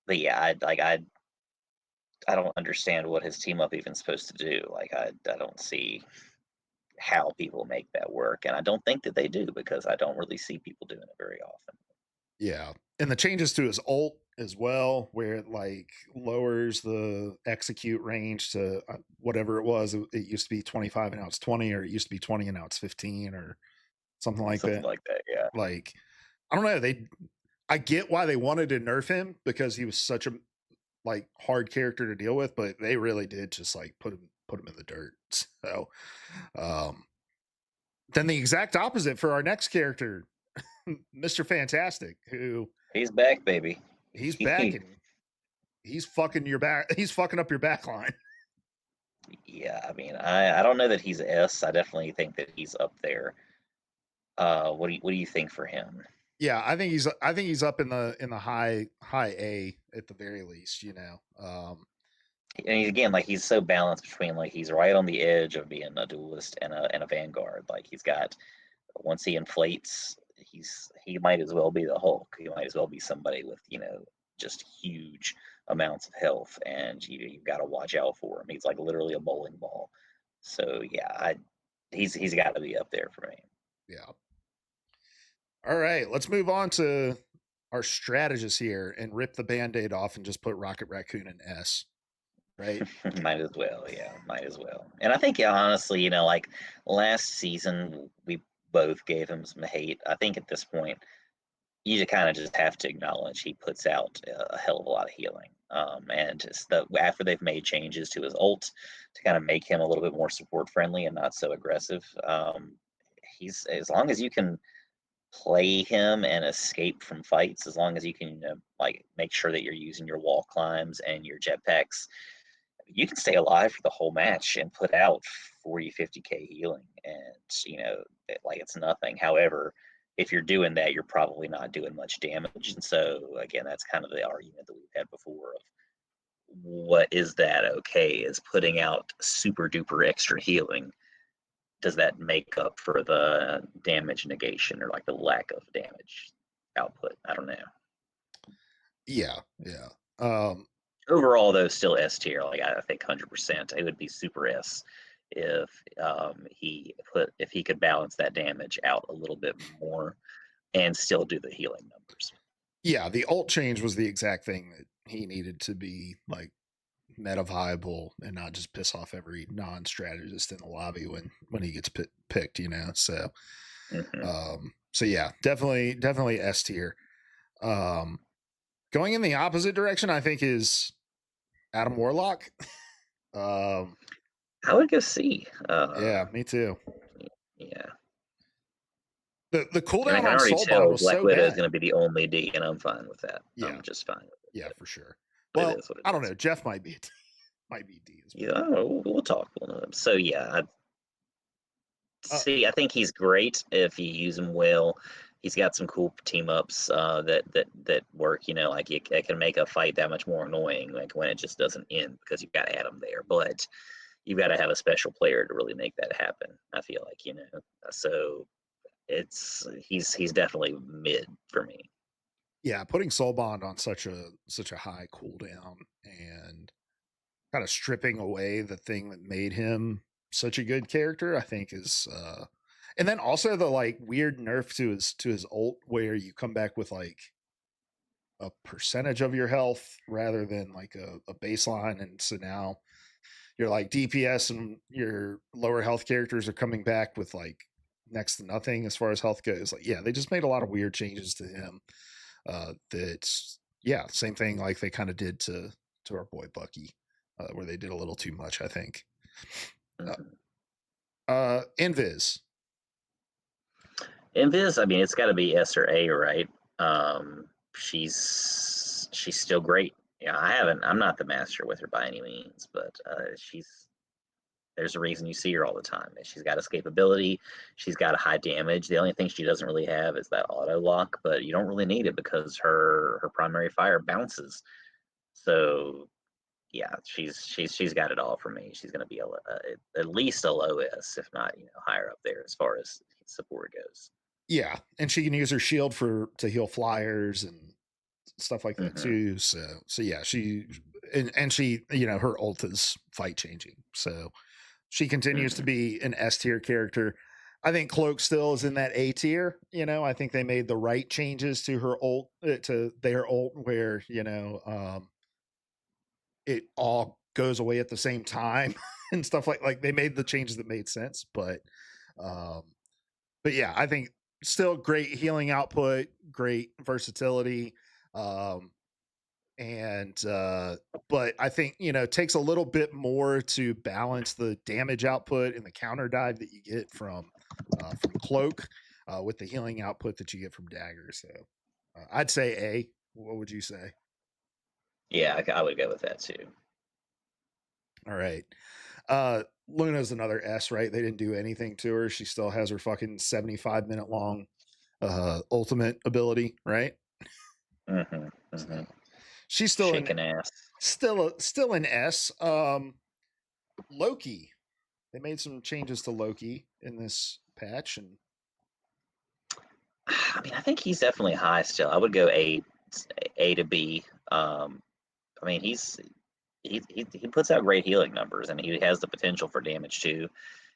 But yeah, I don't understand what his team up even supposed to do. Like I don't see how people make that work, and I don't think that they do because I don't really see people doing it very often. Yeah. And the changes to his ult as well, where it like lowers the execute range to whatever it was. It used to be 25 and now it's 20, or it used to be 20 and now it's 15, or something like Something that. like that, yeah. Like, I don't know. I get why they wanted to nerf him because he was such a like hard character to deal with, but they really did just like put him in the dirt. So, um, then the exact opposite for our next character, Mr. Fantastic, who He's back, baby. he's back and he's fucking your back. He's fucking up your back line. Yeah, I mean, I don't know that he's S. I definitely think that he's up there. What do you think for him? Yeah, I think he's up in the high A at the very least. And again, like he's so balanced between like he's right on the edge of being a duelist and a vanguard. Like he's got once he inflates, he might as well be the Hulk. He might as well be somebody with just huge amounts of health, and you've got to watch out for him. He's like literally a bowling ball. So yeah, he's got to be up there for me. Yeah. All right, let's move on to our strategist here and rip the band-aid off and just put Rocket Raccoon in S. Right? Might as well, yeah, might as well. And I think, yeah, honestly, like last season, we both gave him some hate. I think at this point, you kind of just have to acknowledge he puts out a hell of a lot of healing. And after they've made changes to his ult to kind of make him a little bit more support friendly and not so aggressive, he's as long as you can play him and escape from fights, as long as you can like make sure that you're using your wall climbs and your jetpacks, you can stay alive for the whole match and put out 40, 50K healing. And, like it's nothing. However, if you're doing that, you're probably not doing much damage. And so, again, that's kind of the argument that we've had before of what is that okay? Is putting out super duper extra healing, does that make up for the damage negation or like the lack of damage output? I don't know. Yeah, yeah. Um, Overall, though, still S tier. Like I think 100%, it would be super S if if he could balance that damage out a little bit more and still do the healing numbers. yeah, the ult change was the exact thing that he needed to be like meta viable and not just piss off every non-strategist in the lobby when he gets picked. So Mm-hmm. so yeah, definitely S tier. Going in the opposite direction, I think, is Adam Warlock. I would go C. Yeah, me too. Yeah, The and I cooldown can on already Soulbond tell was Black so Widow is bad. going to be the only D, and I'm fine with that. Yeah, I'm just fine with yeah, it. for sure. But it Well, is what it I don't is. know. Jeff might be might be D as Yeah, well. we'll talk. So yeah, Uh, see, I think he's great if you use him well. He's got some cool team ups that work. Like it can make a fight that much more annoying, like when it just doesn't end because you've got Adam there. But you've got to have a special player to really make that happen. I feel like So he's definitely mid for me. yeah, putting Soulbond on such a high cooldown and kind of stripping away the thing that made him such a good character, I think is and then also the like weird nerf to his ult where you come back with like a percentage of your health rather than like a baseline. And so now your like DPS and your lower health characters are coming back with like next to nothing as far as health goes. Like, yeah, they just made a lot of weird changes to him. That yeah, same thing like they kind of did to our boy Bucky, where they did a little too much, I think. Mhm. Invis. Invis, I mean, it's got to be S or A, right? She's still great. Yeah, I'm not the master with her by any means, but she's There's a reason you see her all the time. She's got escapability. She's got a high damage. The only thing she doesn't really have is that auto lock, but you don't really need it because her primary fire bounces. So yeah, she's got it all for me. She's going to be at least a low S, if not higher up there as far as support goes. Yeah, and she can use her shield to heal flyers and stuff like that Hmm. too. So yeah, and she her ult is fight changing. So she continues to Hmm. be an S tier character. I think Cloak still is in that A tier. I think they made the right changes to her ult to their ult where it all goes away at the same time and stuff like they made the changes that made sense. Um, but yeah, I think still great healing output, great versatility. Um, and but I think it takes a little bit more to balance the damage output and the counter dive that you get from Cloak with the healing output that you get from Dagger. So I'd say A. What would you say? Yeah, I would go with that too. All right. Luna's another S, right? They didn't do anything to her. She still has her fucking 75-minute long ultimate ability, right? Hmm. So Hmm. she's Shaking ass. still an S. Loki. They made some changes to Loki in this patch, and I mean, I think he's definitely high still. I would go A to B. I mean, he puts out great healing numbers. I mean, he has the potential for damage too.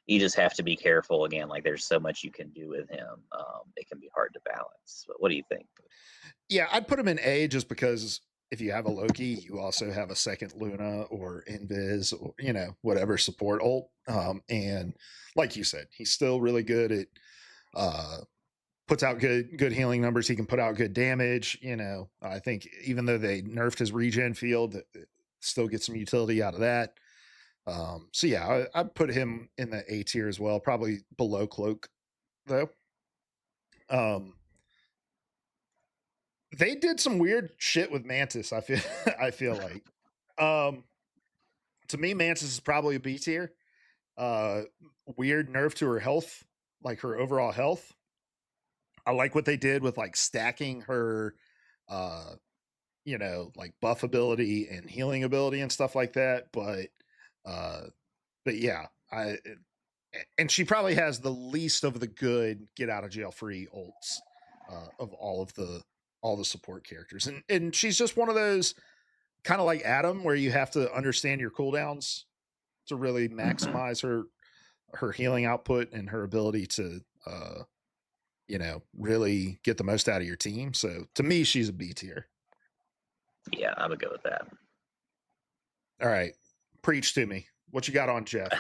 You just have to be careful. Again, like there's so much you can do with him. It can be hard to balance. But what do you think? yeah, I'd put him in A just because if you have a Loki, you also have a second Luna or Invis or whatever support ult. And like you said, he's still really good at uh puts out good healing numbers. He can put out good damage. I think even though they nerfed his regen field, still get some utility out of that. So yeah, I'd put him in the A tier as well, probably below Cloak though. Um, they did some weird shit with Mantis. I feel I feel like, um, to me, Mantis is probably a B tier. Uh, Weird nerf to her health, like her overall health. I like what they did with like stacking her, uh, like buff ability and healing ability and stuff like that. Uh, but yeah, and she probably has the least of the good get out of jail free ults of all the support characters, and she's just one of those kind of like Adam where you have to understand your cooldowns to really Hmm. maximize her healing output and her ability to really get the most out of your team. So to me, she's a B tier. Yeah, I would go with that. All right, preach to me. What you got on Jeff?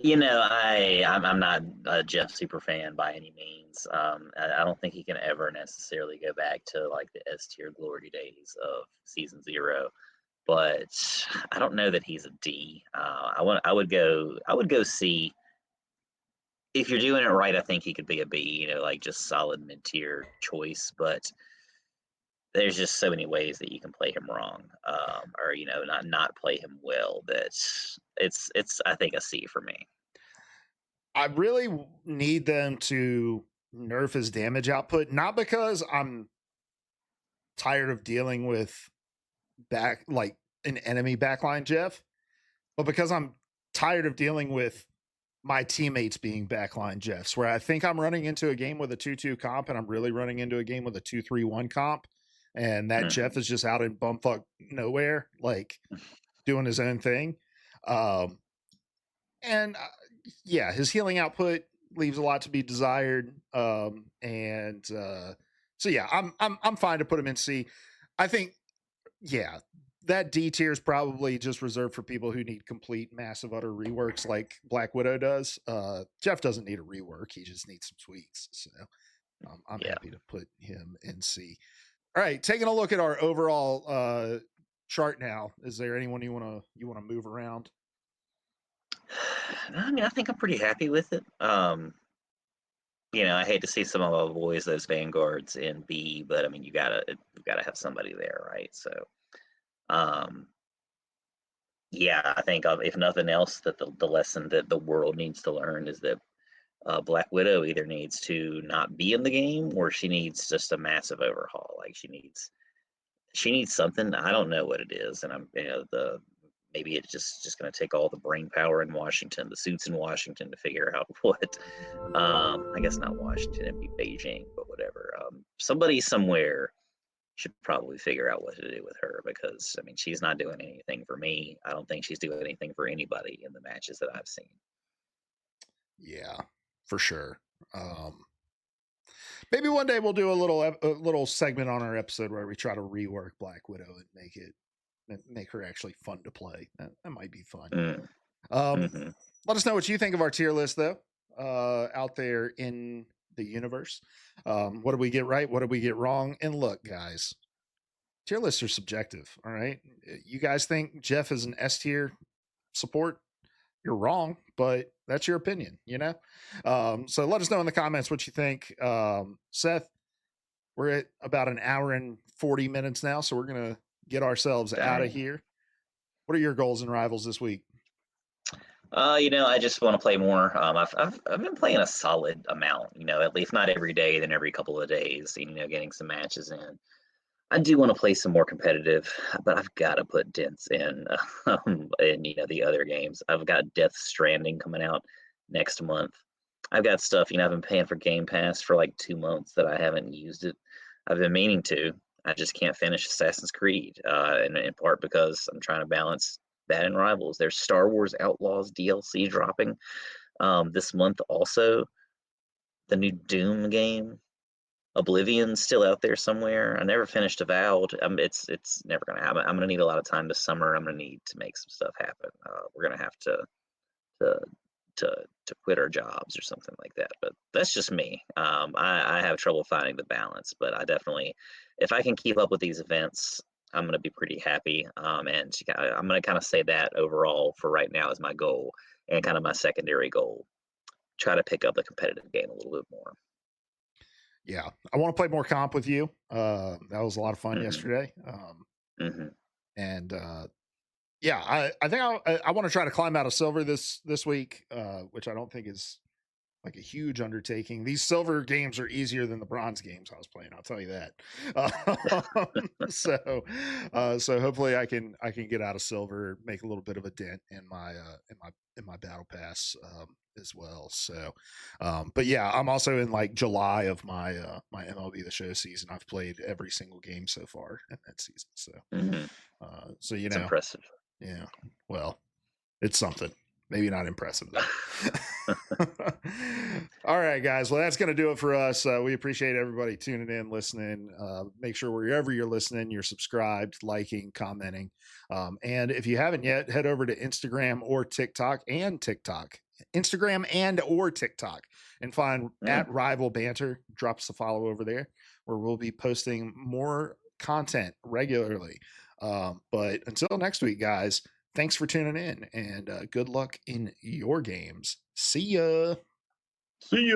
I'm not a Jeff super fan by any means. I don't think he can ever necessarily go back to like the S tier glory days of season zero. But I don't know that he's a D. I would go C. If you're doing it right, I think he could be a B. Like just solid mid tier choice. But there's just so many ways that you can play him wrong, or not play him well. That it's I think a C for me. I really need them to nerf his damage output, not because I'm tired of dealing with back like an enemy backline Jeff, but because I'm tired of dealing with my teammates being backline Jeffs, where I think I'm running into a game with a 2-2 comp and I'm really running into a game with a 2-3-1 comp. And that Jeff Hmm. is just out in bumfuck nowhere, like doing his own thing. Um, and yeah, his healing output leaves a lot to be desired. And so yeah, I'm fine to put him in C. I think yeah, that D tier is probably just reserved for people who need complete massive utter reworks like Black Widow does. Jeff doesn't need a rework; he just needs some tweaks. So I'm Yeah. happy to put him in C. All right, taking a look at our overall chart now. Is there anyone you wanna move around? I mean, I think I'm pretty happy with it. I hate to see some of our boys, those vanguards in B, but I mean, you gotta have somebody there, right? So, um, Yeah, I think if nothing else, that the lesson that the world needs to learn is that Black Widow either needs to not be in the game or she needs just a massive overhaul. Like she needs something. I don't know what it is, and the maybe it's just going to take all the brain power in Washington, the suits in Washington, to figure out what. I guess not Washington, it'd be Beijing, but whatever. Somebody somewhere should probably figure out what to do with her because I mean she's not doing anything for me. I don't think she's doing anything for anybody in the matches that I've seen. Yeah, for sure. Maybe one day we'll do a little segment on our episode where we try to rework Black Widow and make her actually fun to play. That might be fun. Mm, Um, hmm Let us know what you think of our tier list, though, out there in the universe. What did we get right? What did we get wrong? And look, guys, tier lists are subjective. All right, you guys think Jeff is an S tier support? You're wrong, but that's your opinion, you know? So let us know in the comments what you think. Seth, we're at about an hour and 40 minutes now, so we're going to get ourselves out of Dang. here. What are your goals and rivals this week? I just want to play more. I've been playing a solid amount. At least not every day, then every couple of days. Getting some matches in. I do want to play some more competitive, but I've got to put dents in, in the other games. I've got Death Stranding coming out next month. I've got stuff. I've been paying for Game Pass for like 2 months that I haven't used it. I've been meaning to. I just can't finish Assassin's Creed, in part because I'm trying to balance that and Rivals. There's Star Wars Outlaws DLC dropping this month. Also, the new Doom game. Oblivion's still out there somewhere. I never finished Avowed. It's never gonna happen. I'm gonna need a lot of time this summer. I'm gonna need to make some stuff happen. We're gonna have to to quit our jobs or something like that. But that's just me. I have trouble finding the balance, but I definitely, if I can keep up with these events, I'm gonna be pretty happy. And I'm gonna kind of say that overall for right now is my goal and kind of my secondary goal. Try to pick up the competitive game a little bit more. Yeah, I want to play more comp with you. That was a lot of fun hmm yesterday. hmm And yeah, I think I want to try to climb out of silver this week, which I don't think is like a huge undertaking. These silver games are easier than the bronze games I was playing. I'll tell you that. So hopefully I can get out of silver, make a little bit of a dent in my battle pass as well. So, but yeah, I'm also in like July of my MLB The Show season. I've played every single game so far in that season. So, hmm so It's impressive. yeah, well, it's something. Maybe not impressive though. All right, guys. Well, that's going to do it for us. We appreciate everybody tuning in, listening. Make sure wherever you're listening, you're subscribed, liking, commenting. And if you haven't yet, head over to Instagram or TikTok Instagram and or TikTok, and find Mm. at Rival Banter. Drop us a follow over there, where we'll be posting more content regularly. But until next week, guys, thanks for tuning in, and good luck in your games. See ya. See you.